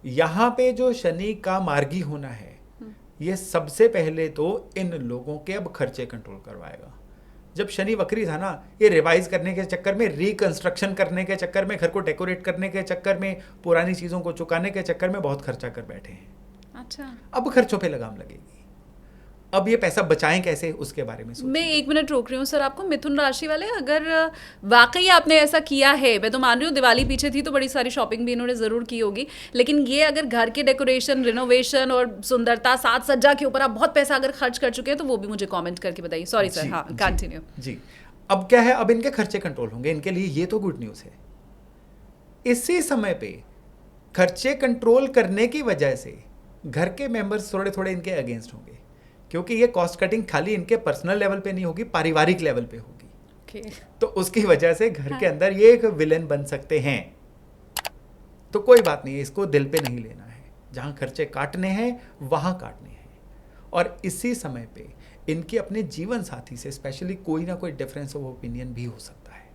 यहाँ पे जो शनि का मार्गी होना है, ये सबसे पहले तो इन लोगों के अब खर्चे कंट्रोल करवाएगा। जब शनि वक्री था ना, ये रिवाइज करने के चक्कर में, रिकंस्ट्रक्शन करने के चक्कर में, घर को डेकोरेट करने के चक्कर में, पुरानी चीज़ों को चुकाने के चक्कर में बहुत खर्चा कर बैठे हैं। अच्छा, अब खर्चों पे लगाम लगेगी। अब ये पैसा बचाएं कैसे, उसके बारे में सोचिए। मैं 1 मिनट रोक रही हूँ सर आपको। मिथुन राशि वाले, अगर वाकई आपने ऐसा किया है, मैं तो मान रही हूँ दिवाली पीछे थी तो बड़ी सारी शॉपिंग भी इन्होंने ज़रूर की होगी, लेकिन ये अगर घर के डेकोरेशन, रिनोवेशन और सुंदरता, साज सज्जा के ऊपर आप बहुत पैसा अगर खर्च कर चुके हैं तो वो भी मुझे कमेंट करके बताइए। सॉरी सर, हाँ कंटिन्यू। जी, अब क्या है, अब इनके खर्चे कंट्रोल होंगे, इनके लिए ये तो गुड न्यूज़ है। इसी समय पे खर्चे कंट्रोल करने की वजह से घर के मेंबर्स थोड़े थोड़े इनके अगेंस्ट होंगे, क्योंकि ये कॉस्ट कटिंग खाली इनके पर्सनल लेवल पे नहीं होगी, पारिवारिक लेवल पे होगी। तो उसकी वजह से घर के अंदर ये एक विलेन बन सकते हैं। तो कोई बात नहीं है, इसको दिल पे नहीं लेना है। जहां खर्चे काटने हैं वहां काटने हैं। और इसी समय पे इनके अपने जीवन साथी से स्पेशली कोई ना कोई डिफरेंस ऑफ ओपिनियन भी हो सकता है,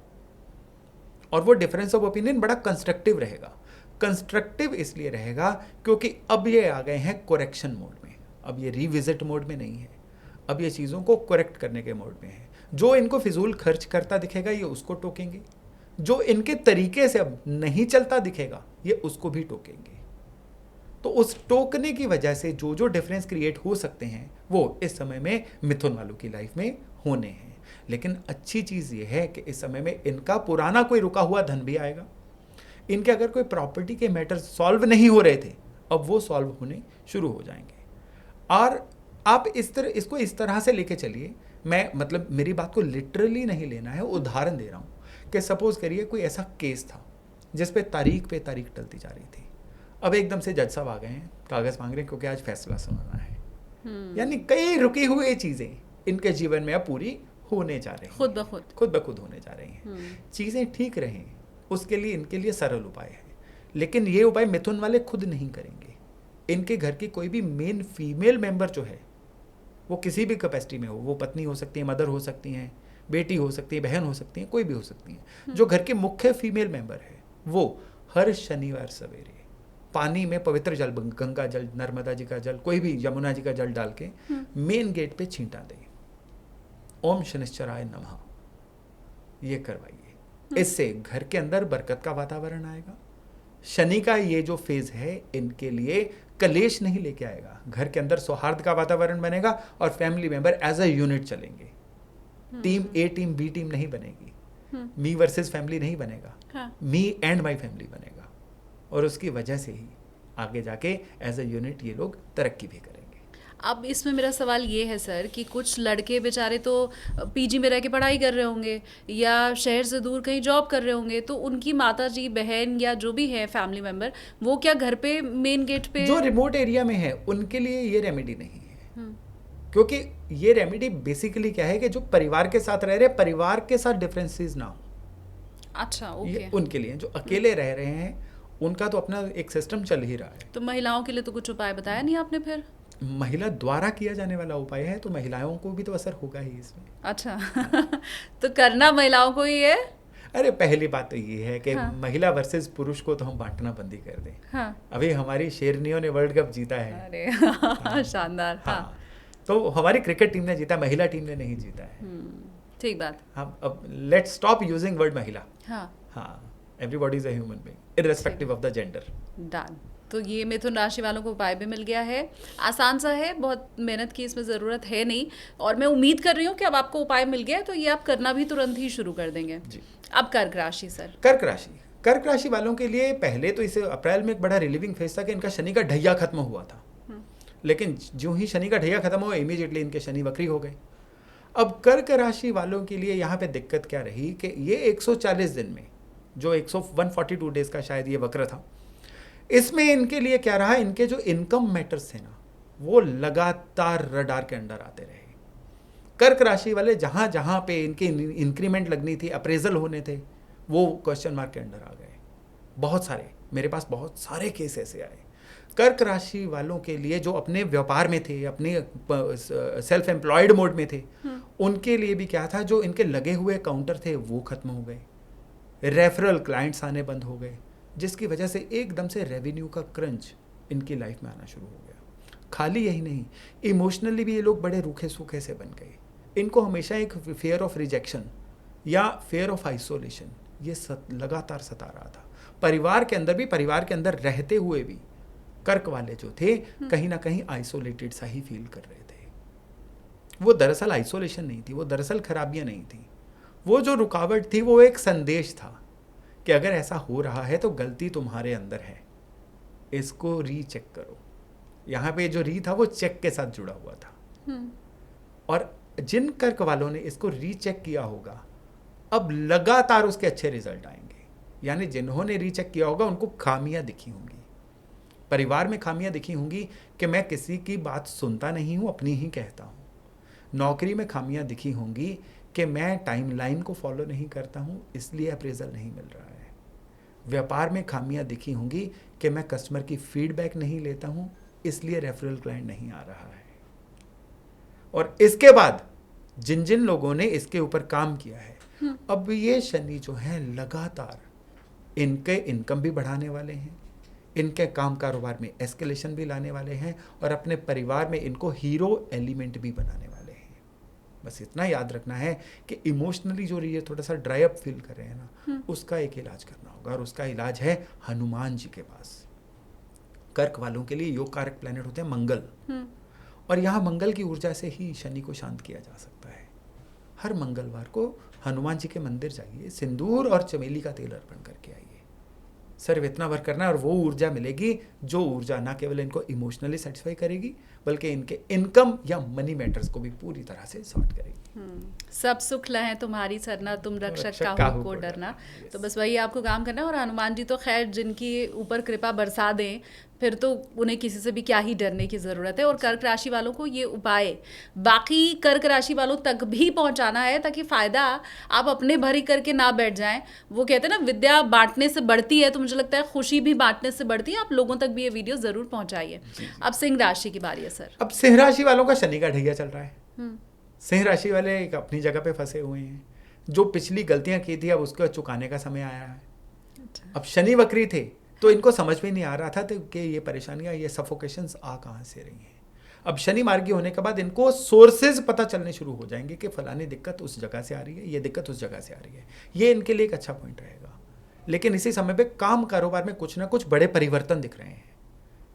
और वो डिफरेंस ऑफ ओपिनियन बड़ा कंस्ट्रक्टिव रहेगा। कंस्ट्रक्टिव इसलिए रहेगा क्योंकि अब ये आ गए हैं करेक्शन मोड में। अब ये रिविजिट मोड में नहीं है, अब ये चीज़ों को करेक्ट करने के मोड में है। जो इनको फिजूल खर्च करता दिखेगा ये उसको टोकेंगे, जो इनके तरीके से अब नहीं चलता दिखेगा ये उसको भी टोकेंगे। तो उस टोकने की वजह से जो जो डिफरेंस क्रिएट हो सकते हैं वो इस समय में मिथुन वालों की लाइफ में होने हैं। लेकिन अच्छी चीज़ ये है कि इस समय में इनका पुराना कोई रुका हुआ धन भी आएगा। इनके अगर कोई प्रॉपर्टी के मैटर सॉल्व नहीं हो रहे थे, अब वो सॉल्व होने शुरू हो जाएंगे। और आप इसको इस तरह से लेके चलिए, मैं मतलब मेरी बात को लिटरली नहीं लेना है, उदाहरण दे रहा हूँ कि सपोज करिए कोई ऐसा केस था जिस पे तारीख टलती जा रही थी। अब एकदम से जज साहब आ गए हैं, कागज़ मांग रहे हैं क्योंकि आज फैसला सुनाना है। यानी कई रुकी हुई चीज़ें इनके जीवन में अब पूरी होने जा रही हैं, खुद ब खुद होने जा रही हैं। चीज़ें ठीक रहें उसके लिए इनके लिए सरल उपाय है, लेकिन ये उपाय मिथुन वाले खुद नहीं करेंगे। इनके घर की कोई भी मेन फीमेल मेंबर जो है वो किसी भी कैपेसिटी में हो, वो पत्नी हो सकती है, मदर हो सकती हैं, बेटी हो सकती है, बहन हो सकती है, कोई भी हो सकती है, जो घर के मुख्य फीमेल मेंबर है वो हर शनिवार सवेरे पानी में पवित्र जल, गंगा जल, नर्मदा जी का जल, कोई भी यमुना जी का जल डाल के मेन गेट पे छींटा दे, ओम शनिश्चराय नमः, ये करवाइए। इससे घर के अंदर बरकत का वातावरण आएगा। शनि का ये जो फेज है इनके लिए कलेश नहीं लेके आएगा, घर के अंदर सौहार्द का वातावरण बनेगा और family member as a unit चलेंगे। Team A team B team नहीं बनेगी, मी वर्सेस फैमिली नहीं बनेगा, मी एंड माई फैमिली बनेगा। और उसकी वजह से ही आगे जाके एज अ यूनिट ये लोग तरक्की भी करेंगे। अब इसमें मेरा सवाल ये है सर कि कुछ लड़के बेचारे तो पीजी में रह के पढ़ाई कर रहे होंगे या शहर से दूर कहीं जॉब कर रहे होंगे, तो उनकी माता जी, बहन या जो भी है फैमिली मेंबर, वो क्या घर पे मेन गेट पे, जो रिमोट एरिया में है उनके लिए ये रेमेडी नहीं है। क्योंकि ये रेमेडी बेसिकली क्या है कि जो परिवार के साथ रह रहे, परिवार के साथ डिफरेंसेस ना हो। अच्छा, ओके। उनके लिए जो अकेले रह रहे हैं उनका तो अपना एक सिस्टम चल ही रहा है। तो महिलाओं के लिए तो कुछ उपाय बताया नहीं आपने फिर? महिला द्वारा किया जाने वाला उपाय है, तो महिलाओं को भी तो असर होगा ही इसमें। अच्छा तो करना महिलाओं को ही है। अरे पहली बात तो ये है कि हाँ। महिला वर्सेस पुरुष को तो हम बांटना बंद ही कर दें। हाँ। अभी हमारी शेरनियों ने वर्ल्ड कप जीता है। अरे शानदार। हाँ। हाँ, तो हमारी क्रिकेट टीम ने जीता, महिला टीम ने नहीं जीता है। ठीक बात। हम अब लेट्स स्टॉप यूजिंग वर्ड महिला। हाँ। हाँ, everybody is a human being irrespective of the gender. Done. तो ये मिथुन राशि वालों को उपाय भी मिल गया है, आसान सा है, बहुत मेहनत की इसमें ज़रूरत है नहीं, और मैं उम्मीद कर रही हूँ कि अब आपको उपाय मिल गया है तो ये आप करना भी तुरंत ही शुरू कर देंगे जी। अब कर्क राशि सर। कर्क राशि वालों के लिए पहले तो इसे अप्रैल में एक बड़ा रिलीविंग फेज था कि इनका शनि का ढैया खत्म हुआ था, लेकिन जो ही शनि का ढैया खत्म हुआ इमीडिएटली इनके शनि वक्री हो गए। अब कर्क राशि वालों के लिए यहाँ पे दिक्कत क्या रही कि ये 140 दिन में जो 142 डेज का शायद ये वक्र था, इसमें इनके लिए क्या रहा, इनके जो इनकम मैटर्स थे ना वो लगातार रडार के अंडर आते रहे। कर्क राशि वाले जहाँ जहाँ पे इनके इंक्रीमेंट लगनी थी, अप्रेजल होने थे, वो क्वेश्चन मार्क के अंडर आ गए। बहुत सारे, मेरे पास बहुत सारे केस ऐसे आए। कर्क राशि वालों के लिए जो अपने व्यापार में थे, अपने सेल्फ एम्प्लॉयड मोड में थे, उनके लिए भी क्या था, जो इनके लगे हुए काउंटर थे वो खत्म हो गए, रेफरल क्लाइंट्स आने बंद हो गए, जिसकी वजह से एकदम से रेवेन्यू का क्रंच इनकी लाइफ में आना शुरू हो गया। खाली यही नहीं, इमोशनली भी ये लोग बड़े रूखे सूखे से बन गए। इनको हमेशा एक फेयर ऑफ रिजेक्शन या फेयर ऑफ आइसोलेशन ये लगातार सता रहा था। परिवार के अंदर भी, परिवार के अंदर रहते हुए भी कर्क वाले जो थे कहीं ना कहीं आइसोलेटेड सा ही फील कर रहे थे। वो दरअसल आइसोलेशन नहीं थी, वो दरअसल खराबियां नहीं थी, वो जो रुकावट थी वो एक संदेश था कि अगर ऐसा हो रहा है तो गलती तुम्हारे अंदर है, इसको रीचेक करो। यहाँ पे जो री था वो चेक के साथ जुड़ा हुआ था। और जिन कर्क वालों ने इसको रीचेक किया होगा अब लगातार उसके अच्छे रिजल्ट आएंगे। यानी जिन्होंने रीचेक किया होगा उनको खामियां दिखी होंगी, परिवार में खामियां दिखी होंगी कि मैं किसी की बात सुनता नहीं हूं, अपनी ही कहता हूं। नौकरी में खामियां दिखी होंगी कि मैं टाइमलाइन को फॉलो नहीं करता हूं, इसलिए अप्रेजल नहीं मिल रहा है। व्यापार में खामियां दिखी होंगी कि मैं कस्टमर की फीडबैक नहीं लेता हूं, इसलिए रेफरल क्लाइंट नहीं आ रहा है। और इसके बाद जिन जिन लोगों ने इसके ऊपर काम किया है, अब ये शनि जो है लगातार इनके इनकम भी बढ़ाने वाले हैं, इनके काम कारोबार में एस्केलेशन भी लाने वाले हैं, और अपने परिवार में इनको हीरो एलिमेंट भी बनाने वाले हैं। बस इतना याद रखना है कि इमोशनली जो ये थोड़ा सा ड्राई अप फील कर रहे हैं ना, उसका एक इलाज करना होगा, और उसका इलाज है हनुमान जी के पास। कर्क वालों के लिए योग कारक प्लैनेट होते हैं मंगल, और यहाँ मंगल की ऊर्जा से ही शनि को शांत किया जा सकता है। हर मंगलवार को हनुमान जी के मंदिर जाइए, सिंदूर और चमेली का तेल अर्पण करके आइए। सिर्फ इतना वर्क करना है और वो ऊर्जा मिलेगी जो ऊर्जा ना केवल इनको इमोशनली सेटिस्फाई करेगी बल्कि इनके इनकम या मनी मैटर्स को भी पूरी तरह से सॉर्ट करेगी। सब सुख लहे तुम्हारी सरना, तुम रक्षक काहू को डरना। तो बस वही आपको काम करना है। और हनुमान जी तो खैर जिनकी ऊपर कृपा बरसा दें, फिर तो उन्हें किसी से भी क्या ही डरने की ज़रूरत है। और कर्क राशि वालों को ये उपाय बाकी कर्क राशि वालों तक भी पहुंचाना है, ताकि फ़ायदा आप अपने भरी करके ना बैठ जाएं। वो कहते हैं ना, विद्या बांटने से बढ़ती है, तो मुझे लगता है खुशी भी बांटने से बढ़ती है। आप लोगों तक भी ये वीडियो ज़रूर पहुंचाइए। अब सिंह राशि की बारी है सर। अब सिंह राशि वालों का शनि का ढैया चल रहा है। सिंह राशि वाले एक अपनी जगह पे फंसे हुए हैं। जो पिछली गलतियां की थी अब उसको चुकाने का समय आया है। अब शनि वक्री थे तो इनको समझ में नहीं आ रहा था कि ये परेशानियां, ये सफोकेशंस आ कहाँ से रही हैं। अब शनि मार्गी होने के बाद इनको सोर्सेज पता चलने शुरू हो जाएंगे कि फलानी दिक्कत उस जगह से आ रही है, ये दिक्कत उस जगह से आ रही है। ये इनके लिए एक अच्छा पॉइंट रहेगा। लेकिन इसी समय पे काम कारोबार में कुछ ना कुछ बड़े परिवर्तन दिख रहे हैं।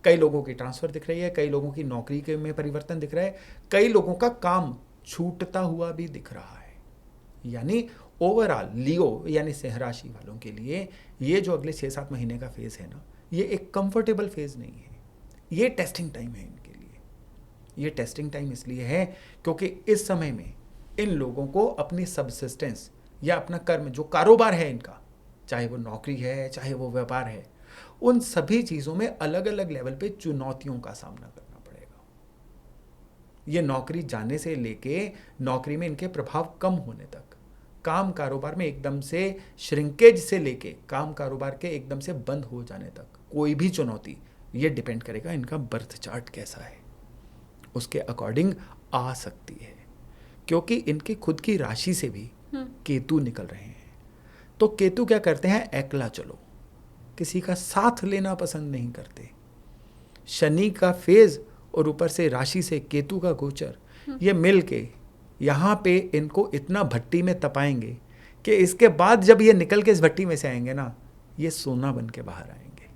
कई लोगों की ट्रांसफर दिख रही है, कई लोगों की नौकरी के में परिवर्तन दिख रहा है, कई लोगों का काम छूटता हुआ भी दिख रहा है। यानी ओवरऑल लियो यानी सिंह राशि वालों के लिए ये जो अगले 6-7 महीने का फेज है ना, ये एक कंफर्टेबल फेज नहीं है, ये टेस्टिंग टाइम है इनके लिए। ये टेस्टिंग टाइम इसलिए है क्योंकि इस समय में इन लोगों को अपनी सबसिस्टेंस या अपना कर्म, जो कारोबार है इनका, चाहे वो नौकरी है चाहे वो व्यापार है, उन सभी चीज़ों में अलग अलग लेवल पे चुनौतियों का सामना करना पड़ेगा। ये नौकरी जाने से लेके नौकरी में इनके प्रभाव कम होने तक, काम कारोबार में एकदम से श्रिंकेज से लेके काम कारोबार के एकदम से बंद हो जाने तक कोई भी चुनौती, ये डिपेंड करेगा इनका बर्थ चार्ट कैसा है। उसके अकॉर्डिंग आ सकती है, क्योंकि इनकी खुद की राशि से भी केतु निकल रहे हैं। तो केतु क्या करते हैं, एकला चलो, किसी का साथ लेना पसंद नहीं करते। शनि का फेज और ऊपर से राशि से केतु का गोचर, ये मिल के यहाँ पे इनको इतना भट्टी में तपाएंगे कि इसके बाद जब ये निकल के इस भट्टी में से आएंगे ना, ये सोना बन के बाहर आएंगे।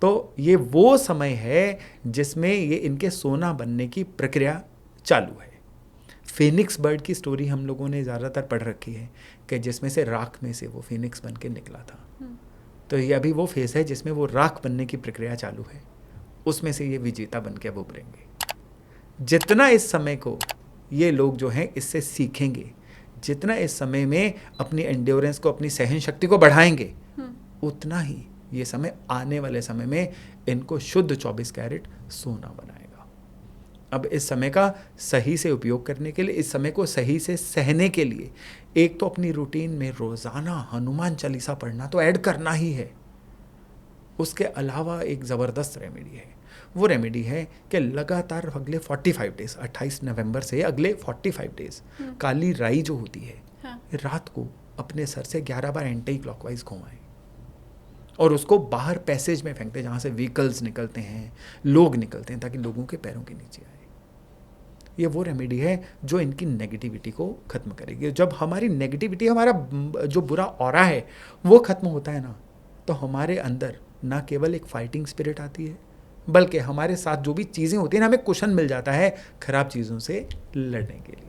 तो ये वो समय है जिसमें ये इनके सोना बनने की प्रक्रिया चालू है। फिनिक्स बर्ड की स्टोरी हम लोगों ने ज़्यादातर पढ़ रखी है कि जिसमें से राख में से वो फिनिक्स बन के निकला था। तो ये अभी वो फेस है जिसमें वो राख बनने की प्रक्रिया चालू है, उसमें से ये विजेता बन के अब उभरेंगे। जितना इस समय को ये लोग जो हैं इससे सीखेंगे, जितना इस समय में अपनी एंड्योरेंस को, अपनी सहन शक्ति को बढ़ाएंगे, उतना ही ये समय आने वाले समय में इनको शुद्ध 24 कैरेट सोना बनाएगा। अब इस समय का सही से उपयोग करने के लिए, इस समय को सही से सहने के लिए, एक तो अपनी रूटीन में रोज़ाना हनुमान चालीसा पढ़ना तो ऐड करना ही है। उसके अलावा एक ज़बरदस्त रेमेडी है, वो रेमेडी है कि लगातार अगले 45 डेज, 28 नवंबर से अगले 45 डेज काली राई जो होती है, हाँ। रात को अपने सर से 11 बार एंटी क्लॉकवाइज घुमाएं और उसको बाहर पैसेज में फेंकते जहाँ से व्हीकल्स निकलते हैं, लोग निकलते हैं, ताकि लोगों के पैरों के नीचे आए। ये वो रेमेडी है जो इनकी नेगेटिविटी को ख़त्म करेगी। जब हमारी नेगेटिविटी, हमारा जो बुरा ऑरा है वो ख़त्म होता है ना, तो हमारे अंदर ना केवल एक फाइटिंग स्पिरिट आती है, बल्कि हमारे साथ जो भी चीज़ें होती हैं ना, हमें कुशन मिल जाता है खराब चीज़ों से लड़ने के लिए।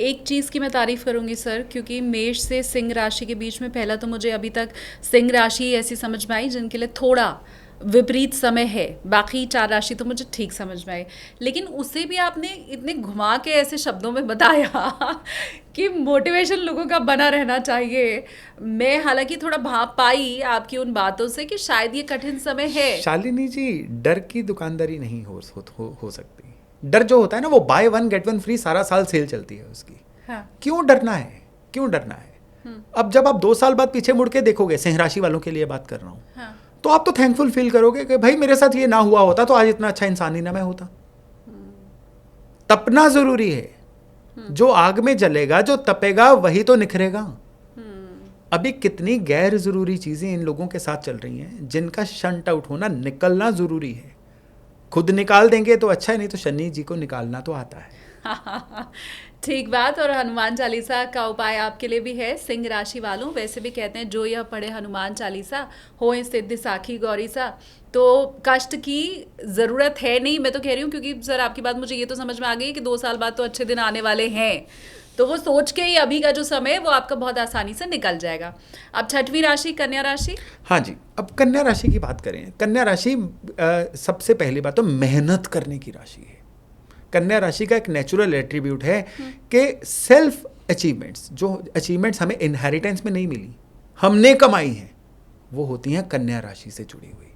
एक चीज़ की मैं तारीफ़ करूंगी सर, क्योंकि मेष से सिंह राशि के बीच में पहला तो मुझे अभी तक सिंह राशि ऐसी समझ में आई जिनके लिए थोड़ा विपरीत समय है, बाकी 4 राशि तो मुझे ठीक समझ में आई, लेकिन उसे भी आपने इतने घुमा के ऐसे शब्दों में बताया कि मोटिवेशन लोगों का बना रहना चाहिए। मैं हालांकि थोड़ा भाप पाई आपकी उन बातों से कि शायद ये कठिन समय है। शालिनी जी, डर की दुकानदारी नहीं हो सकती। डर जो होता है ना, वो बाय 1 गेट 1 फ्री सारा साल सेल चलती है उसकी। हाँ। क्यों डरना है, क्यों डरना है? अब जब आप 2 साल बाद पीछे मुड़ के देखोगे, सिंह राशि वालों के लिए बात कर रहा हूँ, हाँ। तो आप तो थैंकफुल फील करोगे कि भाई मेरे साथ ये ना हुआ होता तो आज इतना अच्छा इंसान ही ना मैं होता। तपना जरूरी है। जो आग में जलेगा, जो तपेगा, वही तो निखरेगा। अभी कितनी गैर जरूरी चीजें इन लोगों के साथ चल रही हैं जिनका शंट आउट होना, निकलना जरूरी है। खुद निकाल देंगे तो अच्छा है, नहीं तो शनि जी को निकालना तो आता है। ठीक बात। और हनुमान चालीसा का उपाय आपके लिए भी है सिंह राशि वालों। वैसे भी कहते हैं जो यह पढ़े हनुमान चालीसा होए सिद्धि साखी गौरी सा। तो कष्ट की ज़रूरत है नहीं, मैं तो कह रही हूँ, क्योंकि सर आपकी बात मुझे ये तो समझ में आ गई कि 2 साल बाद तो अच्छे दिन आने वाले हैं, तो वो सोच के ही अभी का जो समय है वो आपका बहुत आसानी से निकल जाएगा। अब 6वीं राशि कन्या राशि। हाँ जी, अब कन्या राशि की बात करें। कन्या राशि सबसे पहली बात तो मेहनत करने की राशि है। कन्या राशि का एक नेचुरल एट्रीब्यूट है कि सेल्फ अचीवमेंट्स, जो अचीवमेंट्स हमें इनहेरिटेंस में नहीं मिली, हमने कमाई हैं, वो होती हैं कन्या राशि से जुड़ी हुई।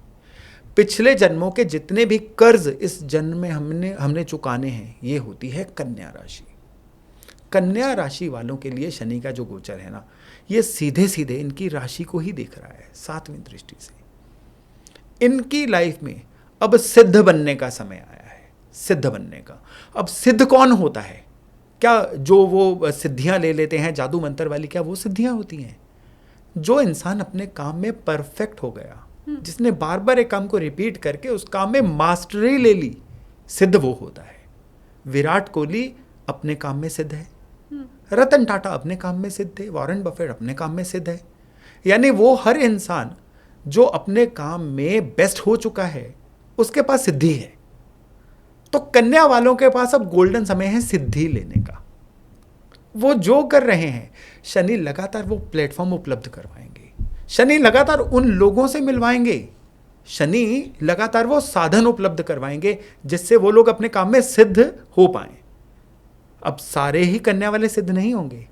पिछले जन्मों के जितने भी कर्ज इस जन्म में हमने चुकाने हैं, ये होती है कन्या राशि। कन्या राशि वालों के लिए शनि का जो गोचर है ना, ये सीधे सीधे इनकी राशि को ही देख रहा है 7वीं दृष्टि से। इनकी लाइफ में अब सिद्ध बनने का समय आया है, सिद्ध बनने का। अब सिद्ध कौन होता है? क्या जो वो सिद्धियां ले लेते हैं जादू मंत्र वाली, क्या वो सिद्धियां होती हैं? जो इंसान अपने काम में परफेक्ट हो गया, जिसने बार बार एक काम को रिपीट करके उस काम में मास्टरी ले ली, सिद्ध वो होता है। विराट कोहली अपने काम में सिद्ध है, रतन टाटा अपने काम में सिद्ध है, वॉरेन बफेट अपने काम में सिद्ध है। यानी वो हर इंसान जो अपने काम में बेस्ट हो चुका है, उसके पास सिद्धि है। तो कन्या वालों के पास अब गोल्डन समय है सिद्धि लेने का। वो जो कर रहे हैं, शनि लगातार वो प्लेटफॉर्म उपलब्ध करवाएंगे, शनि लगातार उन लोगों से मिलवाएंगे, शनि लगातार वो साधन उपलब्ध करवाएंगे जिससे वो लोग अपने काम में सिद्ध हो पाएं। अब सारे ही कन्या वाले सिद्ध नहीं होंगे।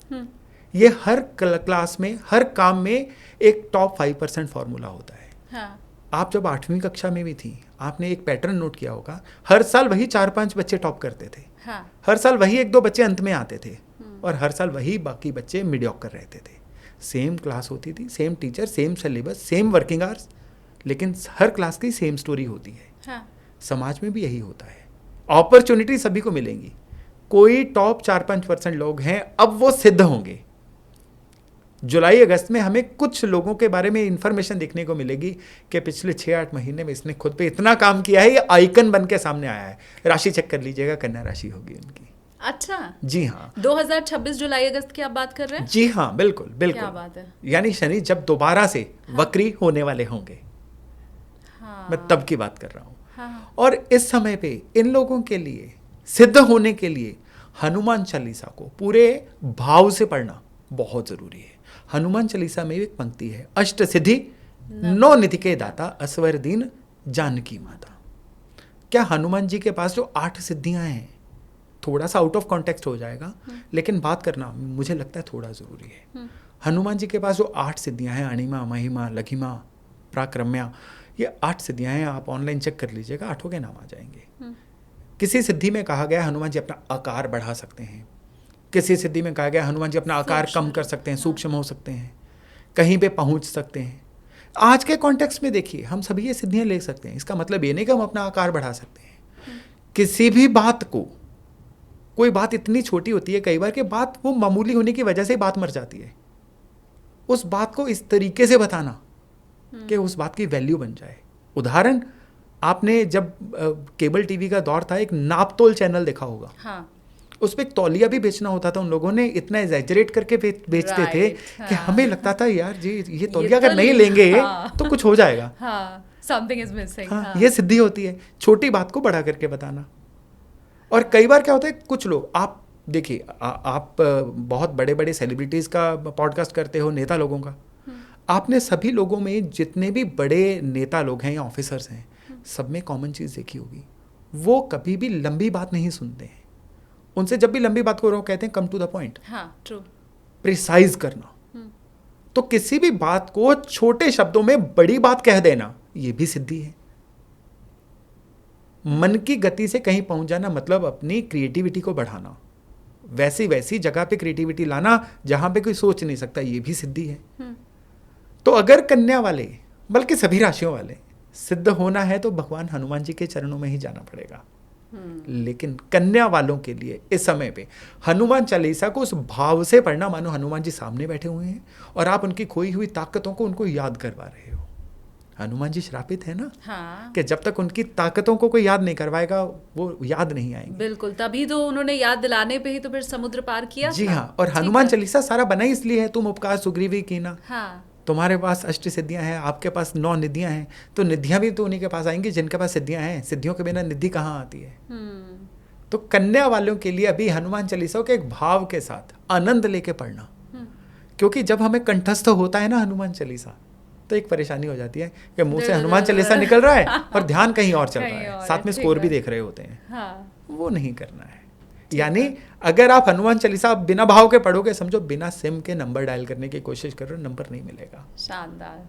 ये हर क्लास में, हर काम में एक टॉप 5% फॉर्मूला होता है। हाँ। आप जब 8वीं कक्षा में भी थी, आपने एक पैटर्न नोट किया होगा, हर साल वही 4-5 बच्चे टॉप करते थे। हाँ। हर साल वही 1-2 बच्चे अंत में आते थे, और हर साल वही बाकी बच्चे मीडियोकर रहते थे। सेम क्लास होती थी, same teacher, same syllabus, same working hours, लेकिन हर क्लास की सेम स्टोरी होती है। हाँ। समाज में भी यही होता है। अपॉर्चुनिटी सभी को मिलेंगी, कोई टॉप 4-5% लोग हैं, अब वो सिद्ध होंगे। जुलाई अगस्त में हमें कुछ लोगों के बारे में इंफॉर्मेशन देखने को मिलेगी कि पिछले 6-8 महीने में इसने खुद पे इतना काम किया है, ये आइकन बन के सामने आया है। राशि चेक कर लीजिएगा, कन्या राशि होगी उनकी। अच्छा, जी हाँ, 2026 जुलाई अगस्त की आप बात कर रहे हैं? जी हाँ, बिल्कुल बिल्कुल। क्या बात है। यानी शनि जब दोबारा से वक्री होने वाले होंगे, हाँ, मैं तब की बात कर रहा हूँ। हाँ, और इस समय पे इन लोगों के लिए सिद्ध होने के लिए हनुमान चालीसा को पूरे भाव से पढ़ना बहुत जरूरी है। हनुमान चालीसा में एक पंक्ति है, अष्ट सिद्धि 9 निधि के दाता असवर दीन जानकी माता। क्या हनुमान जी के पास जो 8 सिद्धियां हैं, थोड़ा सा आउट ऑफ कॉन्टेक्स्ट हो जाएगा, लेकिन बात करना मुझे लगता है थोड़ा जरूरी है। हनुमान जी के पास जो 8 सिद्धियां हैं, अणिमा, महिमा, लघिमा, पराक्रम्या, ये 8 सिद्धियां हैं। आप ऑनलाइन चेक कर लीजिएगा, 8 के नाम आ जाएंगे। किसी सिद्धि में कहा गया हनुमान जी अपना आकार बढ़ा सकते हैं, किसी सिद्धि में कहा गया हनुमान जी अपना आकार कम कर सकते हैं, सूक्ष्म हो सकते हैं, कहीं पे पहुंच सकते हैं। आज के कॉन्टेक्स्ट में देखिए, हम सभी ये सिद्धियां ले सकते हैं। इसका मतलब ये नहीं कि हम अपना आकार बढ़ा सकते हैं। किसी भी बात को, कोई बात इतनी छोटी होती है कई बार कि बात वो मामूली होने की वजह से बात मर जाती है। उस बात को इस तरीके से बताना कि उस बात की वैल्यू बन जाए। उदाहरण, आपने जब केबल टीवी का दौर था, एक नापतोल चैनल देखा होगा। हाँ, उस पर एक तौलिया भी बेचना होता था। उन लोगों ने इतना एग्जैजरेट करके बेचते थे कि हमें लगता था यार जी ये तौलिया अगर नहीं लेंगे तो कुछ हो जाएगा। Something is missing. ये सिद्धि होती है, छोटी बात को बड़ा करके बताना। और कई बार क्या होता है, कुछ लोग, आप देखिए, आप बहुत बड़े बड़े सेलिब्रिटीज़ का पॉडकास्ट करते हो, नेता लोगों का। आपने सभी लोगों में, जितने भी बड़े नेता लोग हैं या ऑफिसर्स हैं, सब में कॉमन चीज़ देखी होगी, वो कभी भी लंबी बात नहीं सुनते हैं। उनसे जब भी लंबी बात को कहते हैं come to the point, true, precise करना। तो किसी भी बात को छोटे शब्दों में बड़ी बात कह देना, ये भी सिद्धि है। मन की गति से कहीं पहुंच जाना मतलब अपनी क्रिएटिविटी को बढ़ाना, वैसी जगह पे क्रिएटिविटी लाना जहां पे कोई सोच नहीं सकता, ये भी सिद्धि है। तो अगर कन्या वाले, बल्कि सभी राशियों वाले सिद्ध होना है तो भगवान हनुमान जी के चरणों में ही जाना पड़ेगा। लेकिन कन्या वालों के लिए इस समय पे हनुमान चालीसा को उस भाव से पढ़ना, मानो हनुमान जी सामने बैठे हुए हैं और आप उनकी खोई हुई ताकतों को उनको याद करवा रहे हो। हनुमान जी श्रापित है ना, कि जब तक उनकी ताकतों को कोई याद नहीं करवाएगा वो याद नहीं आएंगे। बिल्कुल, तभी तो उन्होंने याद दिलाने पे ही तो फिर समुद्र पार किया। जी हाँ, और हनुमान चालीसा सारा बना ही इसलिए है, तुम उपकार सुग्रीवी कीना। तुम्हारे पास अष्ट सिद्धियां हैं, आपके पास 9 निधियां हैं, तो निधियां भी तो उन्हीं के पास आएंगी जिनके पास सिद्धियां हैं। सिद्धियों के बिना निधि कहाँ आती है। तो कन्या वालों के लिए अभी हनुमान चालीसा के एक भाव के साथ आनंद लेके पढ़ना, क्योंकि जब हमें कंठस्थ होता है ना हनुमान चालीसा, तो एक परेशानी हो जाती है कि मुंह से हनुमान चालीसा निकल रहा है और ध्यान कहीं और चल रहा है, साथ में स्कोर भी देख रहे होते हैं। वो नहीं करना है। यानी अगर आप हनुमान चालीसा बिना भाव के पढ़ोगे, समझो बिना सिम के नंबर डायल करने की कोशिश कर रहे हो, नंबर नहीं मिलेगा। शानदार।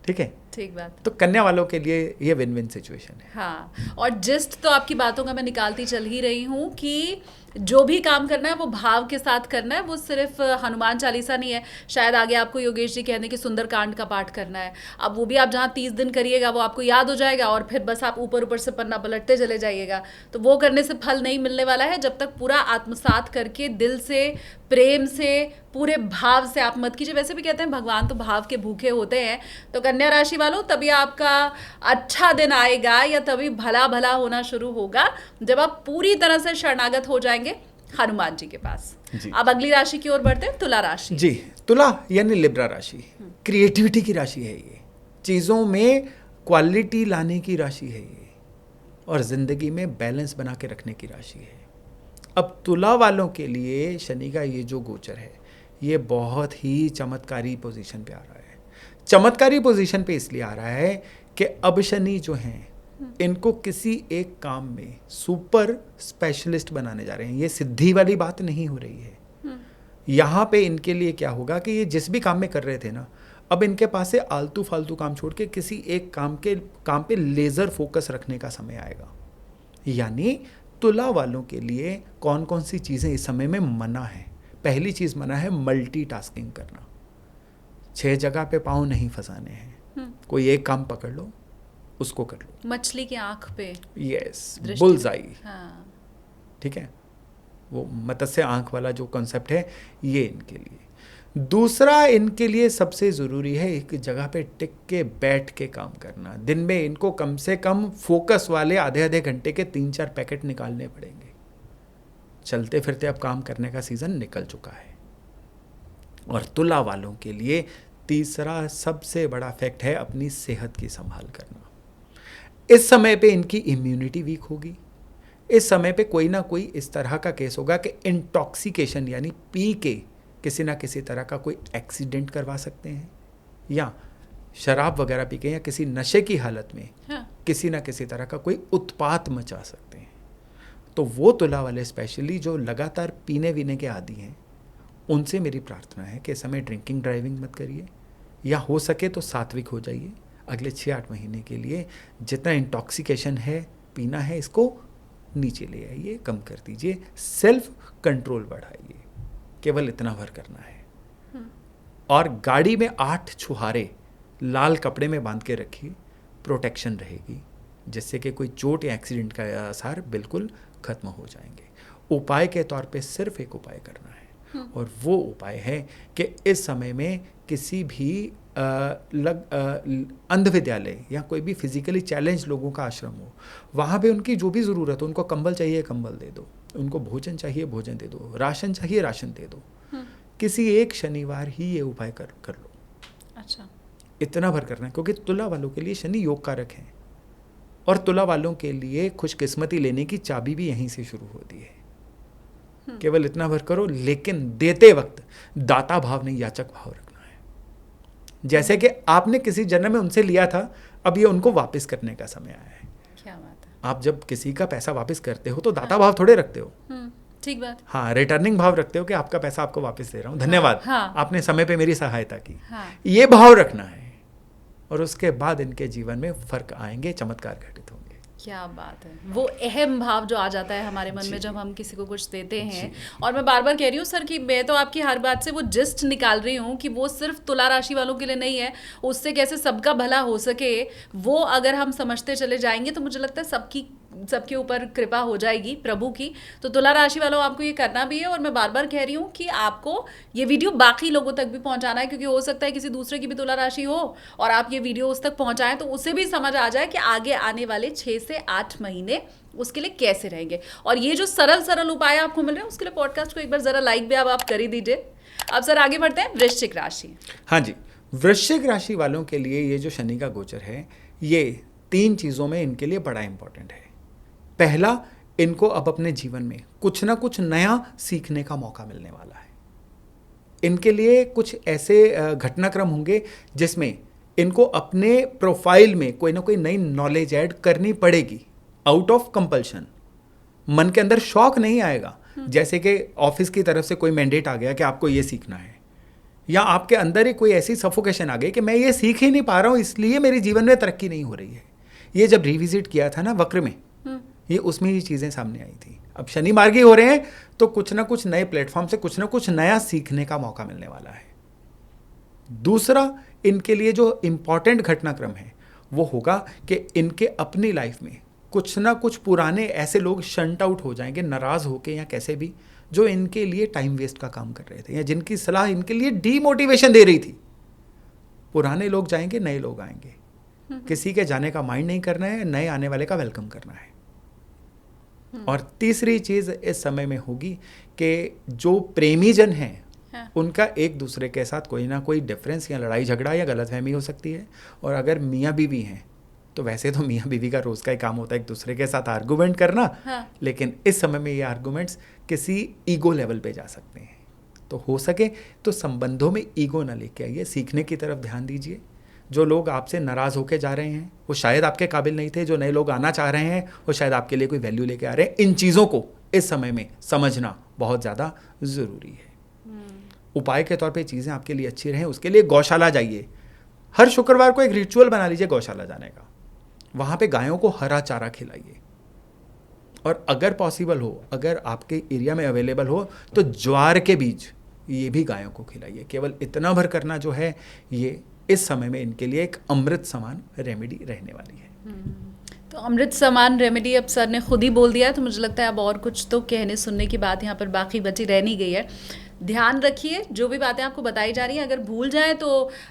ठीक है, ठीक बात। तो कन्या वालों के लिए ये विन विन सिचुएशन है। और जिस्ट तो आपकी बातों का मैं निकालती चल ही रही हूँ कि जो भी काम करना है वो भाव के साथ करना है। वो सिर्फ हनुमान चालीसा नहीं है, शायद आगे आपको योगेश जी कहने कि सुंदरकांड का पाठ करना है। अब वो भी आप जहाँ 30 दिन करिएगा वो आपको याद हो जाएगा और फिर बस आप ऊपर ऊपर से पन्ना पलटते चले जाइएगा। तो वो करने से फल नहीं मिलने वाला है जब तक पूरा आत्मसात करके दिल से, प्रेम से, पूरे भाव से आप मत कीजिए। वैसे भी कहते हैं भगवान तो भाव के भूखे होते हैं। तो कन्या राशि वालों, तभी आपका अच्छा दिन आएगा या तभी भला भला होना शुरू होगा जब आप पूरी तरह से शरणागत हो जाएंगे हनुमान जी के पास। अब अगली राशि की ओर बढ़ते हैं, तुला राशि। जी, तुला यानी लिब्रा राशि, क्रिएटिविटी की राशि है ये, चीज़ों में क्वालिटी लाने की राशि है ये, और जिंदगी में बैलेंस बना के रखने की राशि है। अब तुला वालों के लिए शनि का ये जो गोचर है, ये बहुत ही चमत्कारी पोजीशन पे आ रहा है। चमत्कारी पोजीशन पे इसलिए आ रहा है कि अब शनि जो हैं इनको किसी एक काम में सुपर स्पेशलिस्ट बनाने जा रहे हैं। ये सिद्धि वाली बात नहीं हो रही है। यहाँ पे इनके लिए क्या होगा कि ये जिस भी काम में कर रहे थे ना, अब इनके पास से आलतू फालतू काम छोड़ के किसी एक काम पे लेजर फोकस रखने का समय आएगा। यानी तुला वालों के लिए कौन कौन सी चीज़ें इस समय में मना है। पहली चीज़ मना है मल्टीटास्किंग करना, 6 जगह पे पाँव नहीं फंसाने हैं। कोई एक काम पकड़ लो, उसको कर लो। मछली की आंख पे यस, दृष्टि। बुल्सआई, हाँ। ठीक है, वो मत्स्य आंख वाला जो कॉन्सेप्ट है ये इनके लिए। दूसरा इनके लिए सबसे ज़रूरी है एक जगह पे टिक के बैठ के काम करना। दिन में इनको कम से कम फोकस वाले आधे आधे घंटे के 3-4 पैकेट निकालने पड़ेंगे। चलते फिरते अब काम करने का सीज़न निकल चुका है। और तुला वालों के लिए तीसरा सबसे बड़ा फैक्ट है अपनी सेहत की संभाल करना। इस समय पे इनकी इम्यूनिटी वीक होगी। इस समय पे कोई ना कोई इस तरह का केस होगा कि इंटॉक्सिकेशन यानी पी के किसी ना किसी तरह का कोई एक्सीडेंट करवा सकते हैं, या शराब वगैरह पी के या किसी नशे की हालत में हाँ। किसी ना किसी तरह का कोई उत्पात मचा सकते हैं। तो वो तुला वाले स्पेशली जो लगातार पीने वीने के आदी हैं, उनसे मेरी प्रार्थना है कि इस समय ड्रिंकिंग ड्राइविंग मत करिए, या हो सके तो सात्विक हो जाइए। अगले 6-8 महीने के लिए जितना इंटॉक्सिकेशन है, पीना है, इसको नीचे ले आइए, कम कर दीजिए, सेल्फ कंट्रोल बढ़ाइए। केवल इतना भर करना है। और गाड़ी में 8 छुहारे लाल कपड़े में बांध के रखिए, प्रोटेक्शन रहेगी, जिससे कि कोई चोट या एक्सीडेंट का आसार बिल्कुल खत्म हो जाएंगे। उपाय के तौर पे सिर्फ एक उपाय करना है, और वो उपाय है कि इस समय में किसी भी अंध विद्यालय या कोई भी फिजिकली चैलेंज लोगों का आश्रम हो, वहाँ पे उनकी जो भी ज़रूरत हो, उनको कंबल चाहिए कंबल दे दो, उनको भोजन चाहिए भोजन दे दो, राशन चाहिए राशन दे दो। किसी एक शनिवार ही ये उपाय कर लो। अच्छा। इतना भर करना है, क्योंकि तुला वालों के लिए शनि योग कारक है, और तुला वालों के लिए खुशकिस्मती लेने की चाबी भी यहीं से शुरू होती है। केवल इतना भर करो, लेकिन देते वक्त दाता भाव नहीं, याचक भाव रखना है। जैसे कि आपने किसी जन्म में उनसे लिया था, अब ये उनको वापस करने का समय आया है। क्या बात है। आप जब किसी का पैसा वापस करते हो तो दाता भाव थोड़े रखते हो, ठीक बात। हाँ, रिटर्निंग भाव रखते हो कि आपका पैसा आपको वापस दे रहा हूँ, धन्यवाद, हाँ। आपने समय पे मेरी सहायता की। हाँ। ये भाव रखना है, और उसके बाद इनके जीवन में फर्क आएंगे, चमत्कार घटित होंगे। क्या बात है। वो अहम भाव जो आ जाता है हमारे मन में जब हम किसी को कुछ देते हैं। और मैं बार बार कह रही हूँ सर कि मैं तो आपकी हर बात से वो जिस्ट निकाल रही हूँ कि वो सिर्फ तुला राशि वालों के लिए नहीं है, उससे कैसे सबका भला हो सके, वो अगर हम समझते चले जाएंगे तो मुझे लगता है सबके ऊपर कृपा हो जाएगी प्रभु की। तो तुला राशि वालों, आपको ये करना भी है। और मैं बार बार कह रही हूँ कि आपको ये वीडियो बाकी लोगों तक भी पहुंचाना है, क्योंकि हो सकता है किसी दूसरे की भी तुला राशि हो और आप ये वीडियो उस तक पहुंचाएं तो उसे भी समझ आ जाए कि आगे आने वाले 6 से 8 महीने उसके लिए कैसे रहेंगे। और ये जो सरल उपाय आपको मिल रहे हैं, उसके लिए पॉडकास्ट को एक बार जरा लाइक भी आप कर ही दीजिए। अब सर आगे बढ़ते हैं, वृश्चिक राशि। हाँ जी, वृश्चिक राशि वालों के लिए ये जो शनि का गोचर है, ये 3 चीज़ों में इनके लिए बड़ा इंपॉर्टेंट है। पहला, इनको अब अपने जीवन में कुछ ना कुछ नया सीखने का मौका मिलने वाला है। इनके लिए कुछ ऐसे घटनाक्रम होंगे जिसमें इनको अपने प्रोफाइल में कोई ना कोई नई नॉलेज ऐड करनी पड़ेगी, आउट ऑफ कंपल्शन। मन के अंदर शौक नहीं आएगा, जैसे कि ऑफिस की तरफ से कोई मैंडेट आ गया कि आपको ये सीखना है, या आपके अंदर ही कोई ऐसी सफोकेशन आ गई कि मैं ये सीख ही नहीं पा रहा हूँ, इसलिए मेरे जीवन में तरक्की नहीं हो रही है। ये जब रिविजिट किया था ना वक्र में, ये उसमें ये चीज़ें सामने आई थी। अब शनि मार्गी हो रहे हैं तो कुछ ना कुछ नए प्लेटफॉर्म से कुछ ना कुछ नया सीखने का मौका मिलने वाला है। दूसरा, इनके लिए जो इंपॉर्टेंट घटनाक्रम है वो होगा कि इनके अपनी लाइफ में कुछ ना कुछ पुराने ऐसे लोग शंट आउट हो जाएंगे, नाराज होके या कैसे भी, जो इनके लिए टाइम वेस्ट का काम कर रहे थे या जिनकी सलाह इनके लिए डीमोटिवेशन दे रही थी। पुराने लोग जाएंगे, नए लोग आएंगे। किसी के जाने का माइंड नहीं करना है, नए आने वाले का वेलकम करना है। और तीसरी चीज इस समय में होगी कि जो प्रेमी जन हैं, हाँ। उनका एक दूसरे के साथ कोई ना कोई डिफरेंस या लड़ाई झगड़ा या गलतफहमी हो सकती है। और अगर मियाँ बीवी हैं तो वैसे तो मियाँ बीवी का रोज़ का ही काम होता है एक दूसरे के साथ आर्गूमेंट करना, हाँ। लेकिन इस समय में ये आर्गूमेंट्स किसी ईगो लेवल पे जा सकते हैं। तो हो सके तो संबंधों में ईगो ना लेके आइए, सीखने की तरफ ध्यान दीजिए। जो लोग आपसे नाराज़ होके जा रहे हैं वो शायद आपके काबिल नहीं थे, जो नए लोग आना चाह रहे हैं वो शायद आपके लिए कोई वैल्यू लेके आ रहे हैं। इन चीज़ों को इस समय में समझना बहुत ज़्यादा ज़रूरी है। उपाय के तौर पे चीज़ें आपके लिए अच्छी रहें, उसके लिए गौशाला जाइए। हर शुक्रवार को एक रिचुअल बना लीजिए गौशाला जाने का। वहाँ पे गायों को हरा चारा खिलाइए, और अगर पॉसिबल हो, अगर आपके एरिया में अवेलेबल हो तो ज्वार के बीज ये भी गायों को खिलाइए। केवल इतना भर करना जो है, ये इस समय में इनके लिए एक अमृत समान रेमेडी रहने वाली है। तो अमृत समान रेमेडी अब सर ने खुद ही बोल दिया है, तो मुझे लगता है अब और कुछ तो कहने सुनने की बात यहाँ पर बाकी बची रह नहीं गई है। ध्यान रखिए, जो भी बातें आपको बताई जा रही हैं अगर भूल जाए तो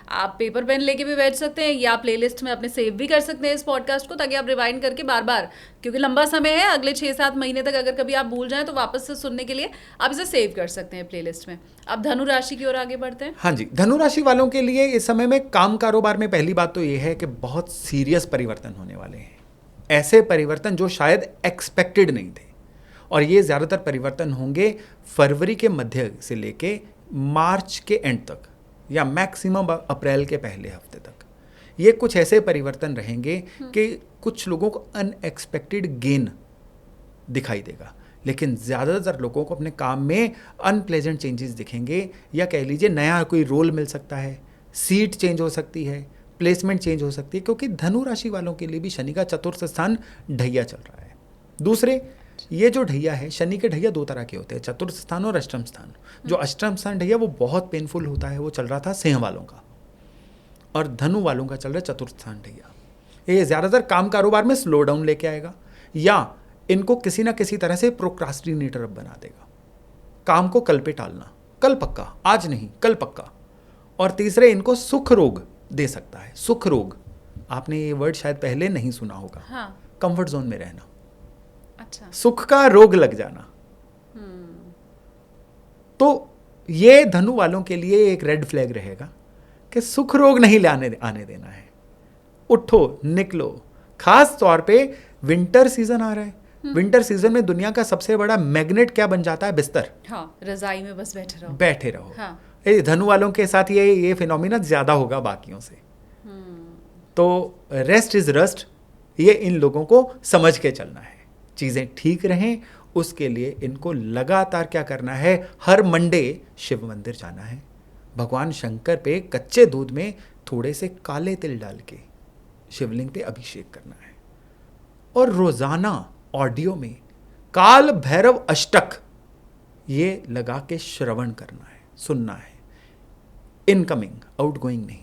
आप पेपर पेन लेके भी बैठ सकते हैं या प्लेलिस्ट में अपने सेव भी कर सकते हैं इस पॉडकास्ट को, ताकि आप रिवाइंड करके बार बार, क्योंकि लंबा समय है, अगले 6-7 महीने तक अगर कभी आप भूल जाएं तो वापस से सुनने के लिए आप इसे सेव कर सकते हैं प्लेलिस्ट में। अब धनु राशि की ओर आगे बढ़ते हैं। हाँ जी, धनु राशि वालों के लिए इस समय में काम कारोबार में पहली बात तो ये है कि बहुत सीरियस परिवर्तन होने वाले हैं, ऐसे परिवर्तन जो शायद एक्सपेक्टेड नहीं थे, और ये ज़्यादातर परिवर्तन होंगे फरवरी के मध्य से लेके मार्च के एंड तक या मैक्सिमम अप्रैल के पहले हफ्ते तक। ये कुछ ऐसे परिवर्तन रहेंगे कि कुछ लोगों को अनएक्सपेक्टेड गेन दिखाई देगा, लेकिन ज़्यादातर लोगों को अपने काम में अनप्लेजेंट चेंजेस दिखेंगे, या कह लीजिए नया कोई रोल मिल सकता है, सीट चेंज हो सकती है, प्लेसमेंट चेंज हो सकती है, क्योंकि धनु राशि वालों के लिए भी शनि का चतुर्थ स्थान ढैया चल रहा है। दूसरे, ये जो ढैया है, शनि के ढैया दो तरह के होते हैं, चतुर्थ स्थान और अष्टम स्थान। जो अष्टम स्थान ढैया वो बहुत पेनफुल होता है, वो चल रहा था सिंह वालों का, और धनु वालों का चल रहा है चतुर्थ स्थान ढैया। ये ज़्यादातर काम कारोबार में स्लो डाउन लेके आएगा, या इनको किसी ना किसी तरह से प्रोक्रास्टिनेटर बना देगा, काम को कल पे टालना, कल पक्का, आज नहीं कल पक्का। और तीसरे, इनको सुख रोग दे सकता है। सुख रोग, आपने ये वर्ड शायद पहले नहीं सुना होगा। हाँ। कंफर्ट जोन में रहना, अच्छा। सुख का रोग लग जाना। तो ये धनु वालों के लिए एक रेड फ्लैग रहेगा कि सुख रोग नहीं आने देना है। उठो, निकलो। खास तौर पे विंटर सीजन आ रहा है। विंटर सीजन में दुनिया का सबसे बड़ा मैग्नेट क्या बन जाता है? बिस्तर। हाँ, रजाई में बस बैठे रहो। हाँ। धनु वालों के साथ ये फिनोमिना ज्यादा होगा बाकियों से। तो रेस्ट इज रस्ट, ये इन लोगों को समझ के चलना है। चीज़ें ठीक रहें उसके लिए इनको लगातार क्या करना है? हर मंडे शिव मंदिर जाना है, भगवान शंकर पे कच्चे दूध में थोड़े से काले तिल डाल के शिवलिंग पे अभिषेक करना है, और रोजाना ऑडियो में काल भैरव अष्टक ये लगा के श्रवण करना है, सुनना है। इनकमिंग, आउटगोइंग नहीं।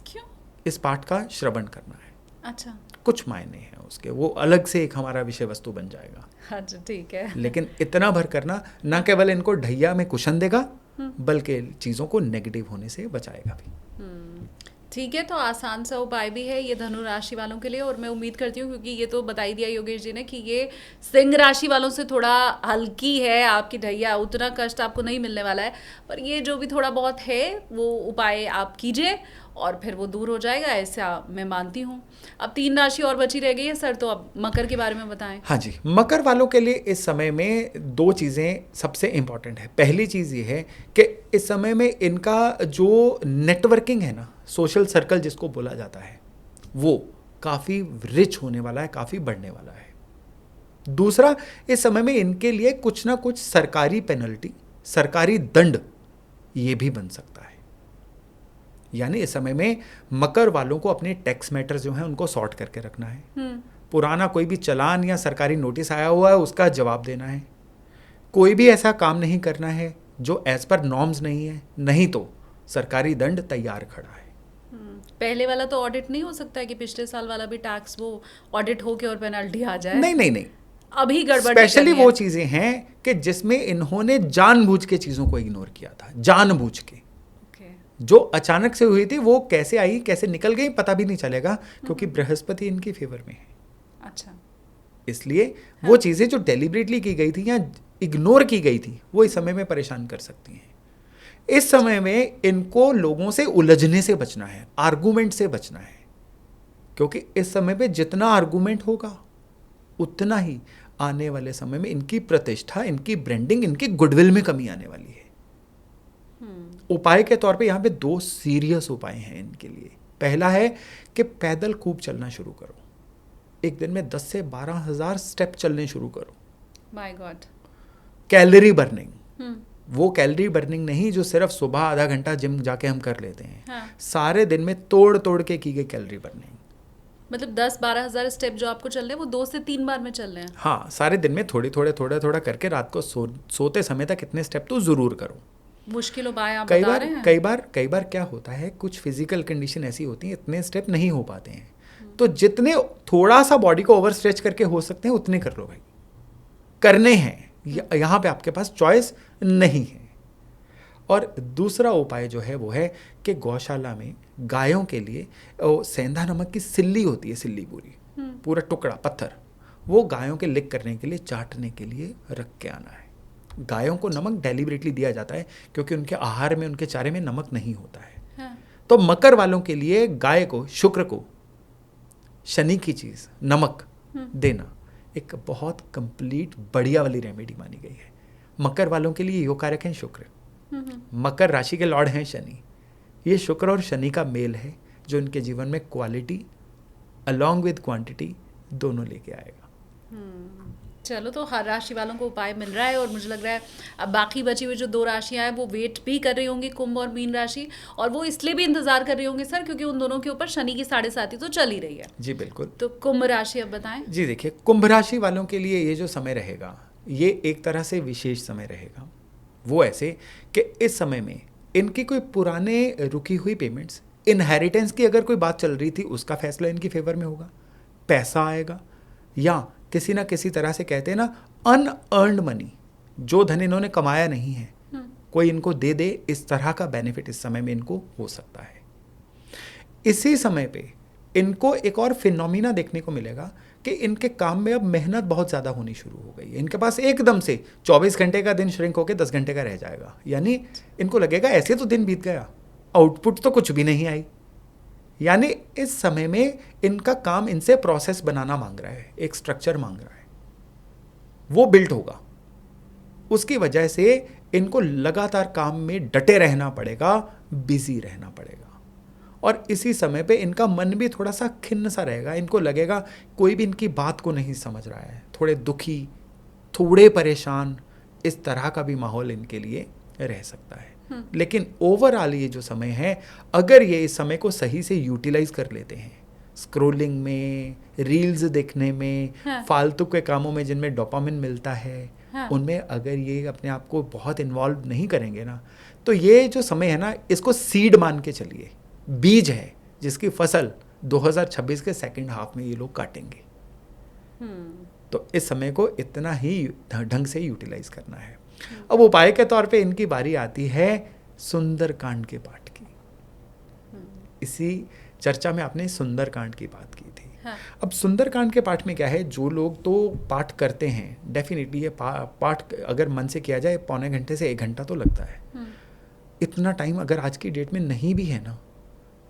क्यों? इस पाठ का श्रवण करना है। अच्छा। कुछ मायने हैं उसके, वो अलग से एक हमारा विषय वस्तु बन जाएगा। अच्छा, ठीक है। लेकिन इतना भर करना ना केवल इनको ढैया में कुशन देगा, बल्कि चीज़ों को नेगेटिव होने से बचाएगा भी। ठीक है, तो आसान सा उपाय भी है ये धनु राशि वालों के लिए, और मैं उम्मीद करती हूँ, क्योंकि ये तो बता ही दिया योगेश जी ने कि ये सिंह राशि वालों से थोड़ा हल्की है आपकी ढैया, उतना कष्ट आपको नहीं मिलने वाला है, पर ये जो भी थोड़ा बहुत है वो उपाय आप कीजिए और फिर वो दूर हो जाएगा, ऐसा मैं मानती हूँ। अब 3 राशि और बची रह गई है सर, तो अब मकर के बारे में बताएं। हाँ जी, मकर वालों के लिए इस समय में 2 चीज़ें सबसे इम्पॉर्टेंट है। पहली चीज़ ये है कि इस समय में इनका जो नेटवर्किंग है ना, सोशल सर्कल जिसको बोला जाता है, वो काफ़ी रिच होने वाला है, काफ़ी बढ़ने वाला है। दूसरा, इस समय में इनके लिए कुछ ना कुछ सरकारी पेनल्टी, सरकारी दंड ये भी बन सकता है। यानी इस समय में मकर वालों को अपने टैक्स मैटर्स जो हैं उनको सॉर्ट करके रखना है। पुराना कोई भी चालान या सरकारी नोटिस आया हुआ है उसका जवाब देना है। कोई भी ऐसा काम नहीं करना है जो एज पर नॉर्म्स नहीं है, नहीं तो सरकारी दंड तैयार खड़ा है। पहले वाला तो ऑडिट नहीं हो सकता है कि पिछले साल वाला भी टैक्स वो ऑडिट हो के और पेनल्टी आ जाए? नहीं, अभी गड़बड़। स्पेशली वो चीजें हैं कि जिसमें इन्होंने जानबूझ के चीजों को इग्नोर किया था, जानबूझ के। जो अचानक से हुई थी वो कैसे आई कैसे निकल गई पता भी नहीं चलेगा, क्योंकि बृहस्पति इनके फेवर में है। अच्छा। इसलिए वो चीजें जो डेलिबरेटली की गई थी या इग्नोर की गई थी वो इस समय में परेशान कर सकती हैं। इस समय में इनको लोगों से उलझने से बचना है, आर्गुमेंट से बचना है, क्योंकि इस समय पे जितना आर्गुमेंट होगा उतना ही आने वाले समय में इनकी प्रतिष्ठा, इनकी ब्रांडिंग, इनकी गुडविल में कमी आने वाली है। उपाय के तौर पे यहाँ पे 2 सीरियस उपाय हैं इनके लिए। पहला है कि पैदल खूब चलना शुरू करो, एक दिन में 10 से 12,000 स्टेप चलने शुरू करो। My God. कैलोरी बर्निंग, वो कैलोरी बर्निंग नहीं जो सिर्फ सुबह आधा घंटा जिम जाके हम कर लेते हैं। हाँ। सारे दिन में तोड़ तोड़ के की गई कैलोरी बर्निंग। मतलब 10-12 हज़ार स्टेप जो आपको चल रहे हैं वो 2 से 3 बार में चल रहे हैं? हाँ, सारे दिन में थोड़ा करके रात को सोते समय तक इतने स्टेप तो जरूर करो। मुश्किल उपाय आप बता रहे हैं। कई बार क्या होता है, कुछ फिजिकल कंडीशन ऐसी होती है इतने स्टेप नहीं हो पाते हैं, तो जितने थोड़ा सा बॉडी को ओवर स्ट्रेच करके हो सकते हैं उतने कर लो भाई, करने हैं, यहाँ पे आपके पास चॉइस नहीं है। और दूसरा उपाय जो है वो है कि गौशाला में गायों के लिए सेंधा नमक की सिल्ली होती है, सिल्ली पूरी, पूरा टुकड़ा पत्थर, वो गायों के लिक करने के लिए, चाटने के लिए रख के आना है। गायों को नमक डेलिबरेटली दिया जाता है क्योंकि उनके आहार में, उनके चारे में नमक नहीं होता है। हाँ। तो मकर वालों के लिए गाय को, शुक्र को, शनि की चीज नमक देना एक बहुत कंप्लीट बढ़िया वाली रेमेडी मानी गई है। मकर वालों के लिए योग कारक हैं शुक्र, मकर राशि के लॉर्ड हैं शनि। ये शुक्र और शनि का मेल है जो इनके जीवन में क्वालिटी अलॉन्ग विद क्वांटिटी दोनों लेके आएगा। चलो, तो हर राशि वालों को उपाय मिल रहा है और मुझे लग रहा है अब बाकी बची हुई जो 2 राशियां हैं वो वेट भी कर रही होंगी, कुंभ और मीन राशि, और वो इसलिए भी इंतजार कर रही होंगी सर क्योंकि उन दोनों के ऊपर शनि की 7.5 तो चल ही रही है। जी बिल्कुल। तो कुंभ राशि अब बताएं। जी देखिए, कुंभ राशि वालों के लिए ये जो समय रहेगा ये एक तरह से विशेष समय रहेगा। वो ऐसे कि इस समय में इनकी कोई पुराने रुकी हुई पेमेंट्स, इनहेरिटेंस की अगर कोई बात चल रही थी उसका फैसला इनकी फेवर में होगा, पैसा आएगा, या किसी ना किसी तरह से कहते हैं ना अनअर्न्ड मनी, जो धन इन्होंने कमाया नहीं है कोई इनको दे दे, इस तरह का बेनिफिट इस समय में इनको हो सकता है। इसी समय पे इनको एक और फिनोमिना देखने को मिलेगा कि इनके काम में अब मेहनत बहुत ज़्यादा होनी शुरू हो गई है। इनके पास एकदम से 24 घंटे का दिन श्रिंक होकर 10 घंटे का रह जाएगा, यानी इनको लगेगा ऐसे तो दिन बीत गया, आउटपुट तो कुछ भी नहीं आई। यानी इस समय में इनका काम इनसे प्रोसेस बनाना मांग रहा है, एक स्ट्रक्चर मांग रहा है, वो बिल्ट होगा। उसकी वजह से इनको लगातार काम में डटे रहना पड़ेगा, बिजी रहना पड़ेगा। और इसी समय पे इनका मन भी थोड़ा सा खिन्न सा रहेगा, इनको लगेगा कोई भी इनकी बात को नहीं समझ रहा है, थोड़े दुखी, थोड़े परेशान, इस तरह का भी माहौल इनके लिए रह सकता है। लेकिन ओवरऑल ये जो समय है, अगर ये इस समय को सही से यूटिलाइज कर लेते हैं, स्क्रोलिंग में, रील्स देखने में, फालतू के कामों में जिनमें डोपामिन मिलता है, उनमें अगर ये अपने आप को बहुत इन्वॉल्व नहीं करेंगे ना, तो ये जो समय है ना, इसको सीड मान के चलिए, बीज है जिसकी फसल 2026 के सेकंड हाफ में ये लोग काटेंगे। तो इस समय को इतना ही ढंग से यूटिलाइज करना है। अब उपाय के तौर पे इनकी बारी आती है सुंदरकांड के पाठ की। इसी चर्चा में आपने सुंदरकांड की बात की थी। हाँ। अब सुंदरकांड के पाठ में क्या है, जो लोग तो पाठ करते हैं, डेफिनेटली ये पाठ अगर मन से किया जाए पौने घंटे से 1 घंटा तो लगता है। इतना टाइम अगर आज की डेट में नहीं भी है ना,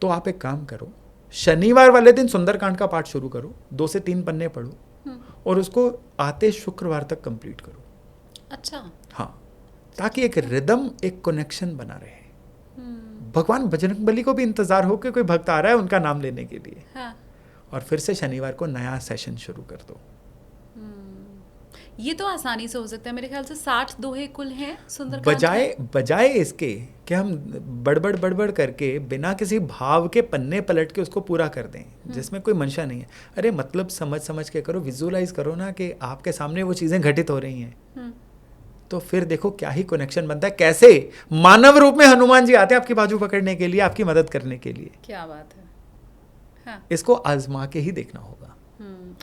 तो आप एक काम करो, शनिवार वाले दिन सुंदरकांड का पाठ शुरू करो, 2 से 3 पन्ने पढ़ो और उसको आते शुक्रवार तक कंप्लीट करो। अच्छा। हाँ, ताकि एक रिदम, एक कनेक्शन बना रहे। भगवान बजरंगबली को भी इंतजार हो कि कोई भक्त आ रहा है उनका नाम लेने के लिए। हाँ। और फिर से शनिवार को नया सेशन शुरू कर दो। ये तो आसानी से हो सकता है, मेरे ख्याल से 60 दोहे कुल हैं सुंदरकांड। बजाय इसके कि हम बड़बड़ करके बिना किसी भाव के पन्ने पलट के उसको पूरा कर दें जिसमें कोई मंशा नहीं है। अरे मतलब समझ के करो, विजुअलाइज करो ना कि आपके सामने वो चीजें घटित हो रही हैं। तो फिर देखो क्या ही कनेक्शन बनता है, कैसे मानव रूप में हनुमान जी आते हैं आपकी बाजू पकड़ने के लिए, आपकी मदद करने के लिए। क्या बात है। हाँ। इसको आजमा के ही देखना होगा।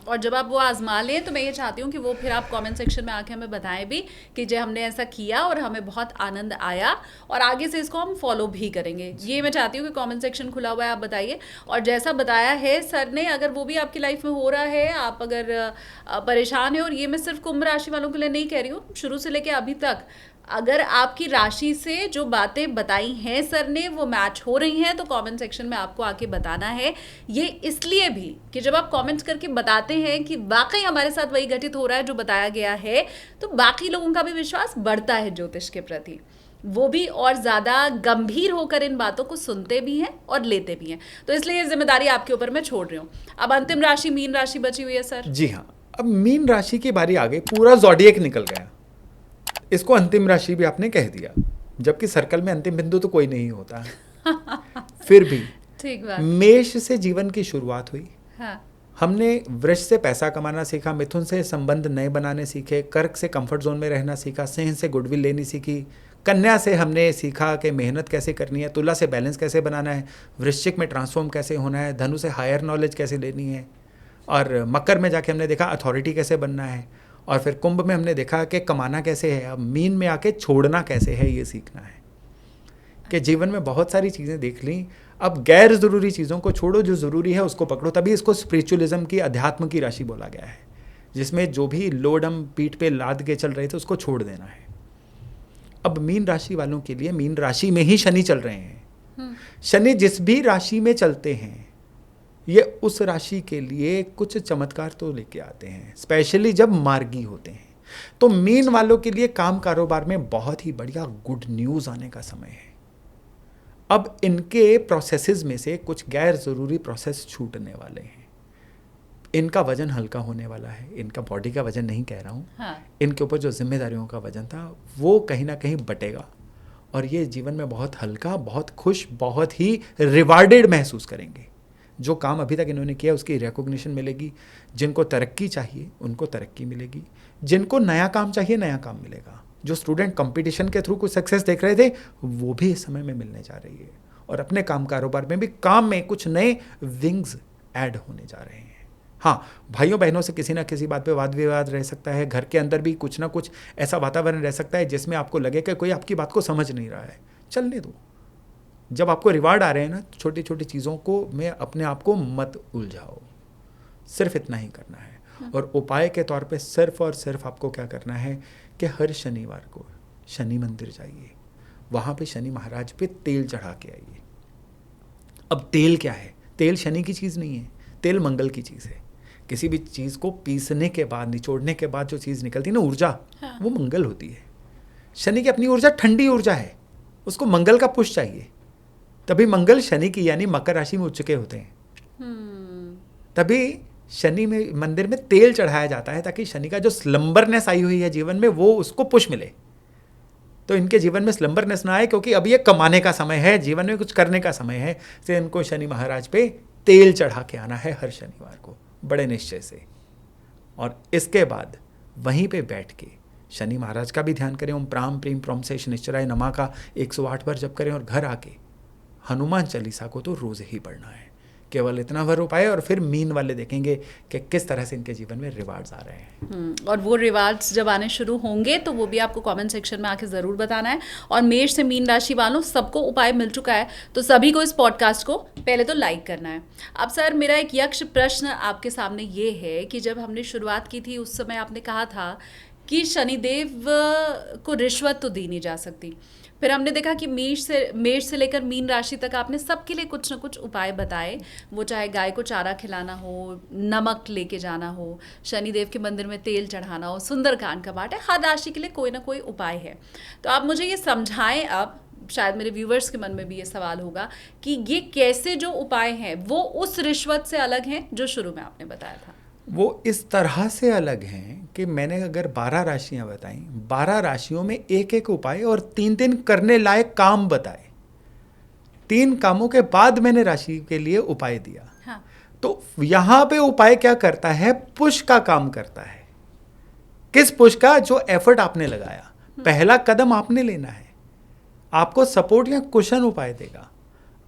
और जब आप वो आजमा लें तो मैं ये चाहती हूँ कि वो फिर आप कमेंट सेक्शन में आके हमें बताएं भी कि जो हमने ऐसा किया और हमें बहुत आनंद आया और आगे से इसको हम फॉलो भी करेंगे। ये मैं चाहती हूँ कि कमेंट सेक्शन खुला हुआ है, आप बताइए। और जैसा बताया है सर ने, अगर वो भी आपकी लाइफ में हो रहा है, आप अगर परेशान है, और ये मैं सिर्फ कुंभ राशि वालों के लिए नहीं कह रही हूँ, शुरू से लेकर अभी तक अगर आपकी राशि से जो बातें बताई हैं सर ने वो मैच हो रही हैं तो कमेंट सेक्शन में आपको आके बताना है। ये इसलिए भी कि जब आप कमेंट्स करके बताते हैं कि वाकई हमारे साथ वही घटित हो रहा है जो बताया गया है, तो बाकी लोगों का भी विश्वास बढ़ता है ज्योतिष के प्रति, वो भी और ज़्यादा गंभीर होकर इन बातों को सुनते भी हैं और लेते भी हैं। तो इसलिए ये जिम्मेदारी आपके ऊपर मैं छोड़ रही हूँ। अब अंतिम राशि मीन राशि बची हुई है सर। जी हाँ, अब मीन राशि की बारी आ गई। पूरा ज़ोडिएक निकल गया, इसको अंतिम राशि भी आपने कह दिया, जबकि सर्कल में अंतिम बिंदु तो कोई नहीं होता। फिर भी ठीक बात। मेष से जीवन की शुरुआत हुई। हाँ। हमने वृष से पैसा कमाना सीखा, मिथुन से संबंध नए बनाने सीखे, कर्क से कंफर्ट जोन में रहना सीखा, सिंह से गुडविल लेनी सीखी, कन्या से हमने सीखा कि मेहनत कैसे करनी है, तुला से बैलेंस कैसे बनाना है, वृश्चिक में ट्रांसफॉर्म कैसे होना है, धनु से हायर नॉलेज कैसे लेनी है, और मकर में जाके हमने देखा अथॉरिटी कैसे बनना है, और फिर कुंभ में हमने देखा कि कमाना कैसे है, अब मीन में आके छोड़ना कैसे है, ये सीखना है। कि जीवन में बहुत सारी चीज़ें देख ली, अब गैर ज़रूरी चीज़ों को छोड़ो, जो ज़रूरी है उसको पकड़ो। तभी इसको स्पिरिचुअलिज्म की, अध्यात्म की राशि बोला गया है, जिसमें जो भी लोड हम पीठ पे लाद के चल रहे थे उसको छोड़ देना है। अब मीन राशि वालों के लिए, मीन राशि में ही शनि चल रहे हैं। शनि जिस भी राशि में चलते हैं ये उस राशि के लिए कुछ चमत्कार तो लेके आते हैं, स्पेशली जब मार्गी होते हैं। तो मीन वालों के लिए काम कारोबार में बहुत ही बढ़िया गुड न्यूज़ आने का समय है। अब इनके प्रोसेसेस में से कुछ गैर ज़रूरी प्रोसेस छूटने वाले हैं, इनका वजन हल्का होने वाला है। इनका बॉडी का वजन नहीं कह रहा हूँ, हाँ। इनके ऊपर जो जिम्मेदारियों का वजन था वो कहीं ना कहीं बटेगा, और ये जीवन में बहुत हल्का, बहुत खुश, बहुत ही रिवार्डेड महसूस करेंगे। जो काम अभी तक इन्होंने किया उसकी रिकॉग्निशन मिलेगी। जिनको तरक्की चाहिए उनको तरक्की मिलेगी, जिनको नया काम चाहिए नया काम मिलेगा। जो स्टूडेंट कंपटीशन के थ्रू कुछ सक्सेस देख रहे थे वो भी इस समय में मिलने जा रही है, और अपने काम कारोबार में भी काम में कुछ नए विंग्स ऐड होने जा रहे हैं। हाँ, भाइयों बहनों से किसी ना किसी बात पे वाद विवाद रह सकता है, घर के अंदर भी कुछ ना कुछ ऐसा वातावरण रह सकता है जिसमें आपको लगे कि कोई आपकी बात को समझ नहीं रहा है। चलने दो, जब आपको रिवार्ड आ रहे हैं ना, छोटी छोटी चीज़ों को में अपने आप को मत उलझाओ, सिर्फ इतना ही करना है। और उपाय के तौर पे सिर्फ और सिर्फ आपको क्या करना है कि हर शनिवार को शनि मंदिर जाइए, वहाँ पे शनि महाराज पे तेल चढ़ा के आइए। अब तेल क्या है? तेल शनि की चीज़ नहीं है, तेल मंगल की चीज़ है। किसी भी चीज़ को पीसने के बाद, निचोड़ने के बाद जो चीज़ निकलती है ना, ऊर्जा, हाँ। वो मंगल होती है। शनि की अपनी ऊर्जा ठंडी ऊर्जा है, उसको मंगल का पुश चाहिए। तभी मंगल शनि की यानी मकर राशि में उठ चुके होते हैं। तभी शनि में मंदिर में तेल चढ़ाया जाता है, ताकि शनि का जो स्लम्बरनेस आई हुई है जीवन में वो उसको पुश मिले। तो इनके जीवन में स्लम्बरनेस ना आए, क्योंकि अब ये कमाने का समय है, जीवन में कुछ करने का समय है। तो इनको शनि महाराज पे तेल चढ़ा के आना है हर शनिवार को, बड़े निश्चय से। और इसके बाद वहीं पे बैठ के शनि महाराज का भी ध्यान करें। ओम प्राम प्रीम प्रोम से शनिश्चराय नमः का 108 बार जप करें, और घर आके हनुमान चालीसा को तो रोज़ ही पढ़ना है। केवल इतना भर उपाय, और फिर मीन वाले देखेंगे कि किस तरह से इनके जीवन में रिवार्ड्स आ रहे हैं। और वो रिवार्ड्स जब आने शुरू होंगे तो वो भी आपको कमेंट सेक्शन में आके ज़रूर बताना है। और मेष से मीन राशि वालों सबको उपाय मिल चुका है, तो सभी को इस पॉडकास्ट को पहले तो लाइक करना है। अब सर, मेरा एक यक्ष प्रश्न आपके सामने ये है कि जब हमने शुरुआत की थी उस समय आपने कहा था कि शनिदेव को रिश्वत तो दी नहीं जा सकती। फिर हमने देखा कि मेष से लेकर मीन राशि तक आपने सबके लिए कुछ ना कुछ उपाय बताए, वो चाहे गाय को चारा खिलाना हो, नमक लेके जाना हो, शनिदेव के मंदिर में तेल चढ़ाना हो, सुंदरकांड का पाठ है। हर राशि के लिए कोई ना कोई उपाय है। तो आप मुझे ये समझाएं, अब शायद मेरे व्यूवर्स के मन में भी ये सवाल होगा कि ये कैसे जो उपाय हैं वो उस रिश्वत से अलग हैं जो शुरू में आपने बताया था। वो इस तरह से अलग हैं कि मैंने अगर 12 राशियां बताई, 12 राशियों में एक एक उपाय और 3 करने लायक काम बताए। 3 कामों के बाद मैंने राशि के लिए उपाय दिया। हाँ। तो यहाँ पे उपाय क्या करता है? पुश का काम करता है। किस पुश का? जो एफर्ट आपने लगाया, पहला कदम आपने लेना है। आपको सपोर्ट या कुशन उपाय देगा।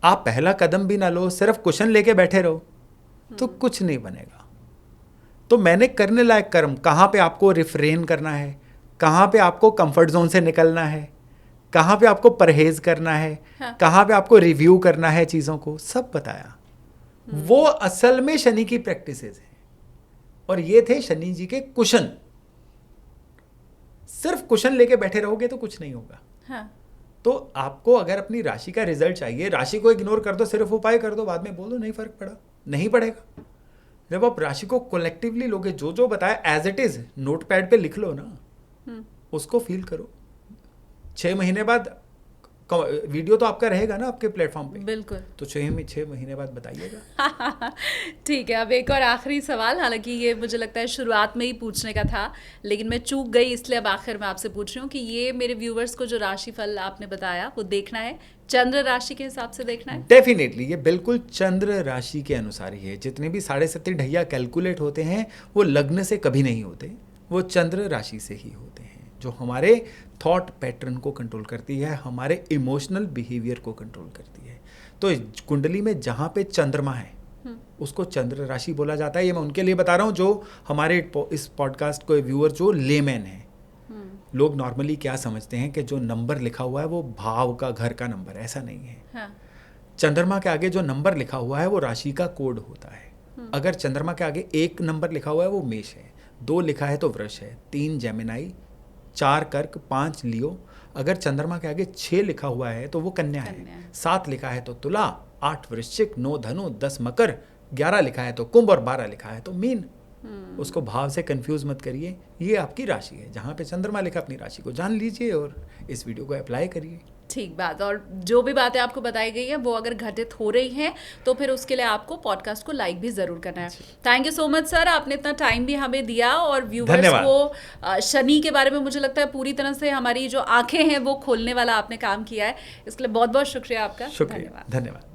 आप पहला कदम भी ना लो, सिर्फ कुशन लेके बैठे रहो तो कुछ नहीं बनेगा। तो मैंने करने लायक कर्म, कहाँ पे आपको रिफ्रेन करना है, कहाँ पे आपको कंफर्ट जोन से निकलना है, कहाँ पे आपको परहेज करना है, हाँ। कहाँ पे आपको रिव्यू करना है चीज़ों को, सब बताया। वो असल में शनि की प्रैक्टिसेस हैं, और ये थे शनि जी के कुशन। सिर्फ कुशन लेके बैठे रहोगे तो कुछ नहीं होगा। हाँ। तो आपको अगर अपनी राशि का रिजल्ट चाहिए, राशि को इग्नोर कर दो, सिर्फ उपाय कर दो, बाद में बोलो नहीं फर्क पड़ा, नहीं पड़ेगा। जब आप राशि को कलेक्टिवली लोगे, जो जो बताया as it is notepad पे लिख लो ना, उसको फील करो। 6 महीने बाद वीडियो तो आपका रहेगा ना आपके प्लेटफॉर्म पे, बिल्कुल। तो 6 महीने बाद बताइएगा। ठीक है। अब एक और आखिरी सवाल, हालांकि ये मुझे लगता है शुरुआत में ही पूछने का था, लेकिन मैं चूक गई, इसलिए अब आखिर में आपसे पूछ रही हूँ कि ये मेरे व्यूवर्स को जो राशिफल आपने बताया वो देखना है, चंद्र राशि के हिसाब से देखना है? डेफिनेटली ये बिल्कुल चंद्र राशि के अनुसार ही है। जितने भी 7.5 ढैया कैलकुलेट होते हैं वो लग्न से कभी नहीं होते, वो चंद्र राशि से ही होते हैं। जो हमारे थॉट पैटर्न को कंट्रोल करती है, हमारे इमोशनल बिहेवियर को कंट्रोल करती है। तो कुंडली में जहाँ पे चंद्रमा है उसको चंद्र राशि बोला जाता है। ये मैं उनके लिए बता रहा हूँ जो हमारे इस पॉडकास्ट को व्यूअर जो लेमैन है। लोग नॉर्मली क्या समझते हैं कि जो नंबर लिखा हुआ है वो भाव का, घर का नंबर, ऐसा नहीं है। हाँ। चंद्रमा के आगे जो नंबर लिखा हुआ है वो राशि का कोड होता है। अगर चंद्रमा के आगे 1 नंबर लिखा हुआ है वो मेष है, 2 लिखा है तो वृष है, 3 जेमिनाई, 4 कर्क, 5 लियो। अगर चंद्रमा के आगे 6 लिखा हुआ है तो वो कन्या है, 7 लिखा है तो तुला, 8 वृश्चिक, 9 धनु, 10 मकर, 11 लिखा है तो कुंभ और 12 लिखा है तो मीन। उसको भाव से कंफ्यूज मत करिए, ये आपकी राशि है। जहाँ पे चंद्रमा लिखा अपनी राशि को जान लीजिए और इस वीडियो को अप्लाई करिए। ठीक बात। और जो भी बातें आपको बताई गई है वो अगर घटित हो रही हैं तो फिर उसके लिए आपको पॉडकास्ट को लाइक भी जरूर करना है। Thank you so much sir, आपने इतना टाइम भी हमें दिया और व्यूवर्स को शनि के बारे में मुझे लगता है पूरी तरह से हमारी जो आंखें हैं वो खोलने वाला आपने काम किया है। इसके लिए बहुत बहुत शुक्रिया आपका। शुक्रिया, धन्यवाद।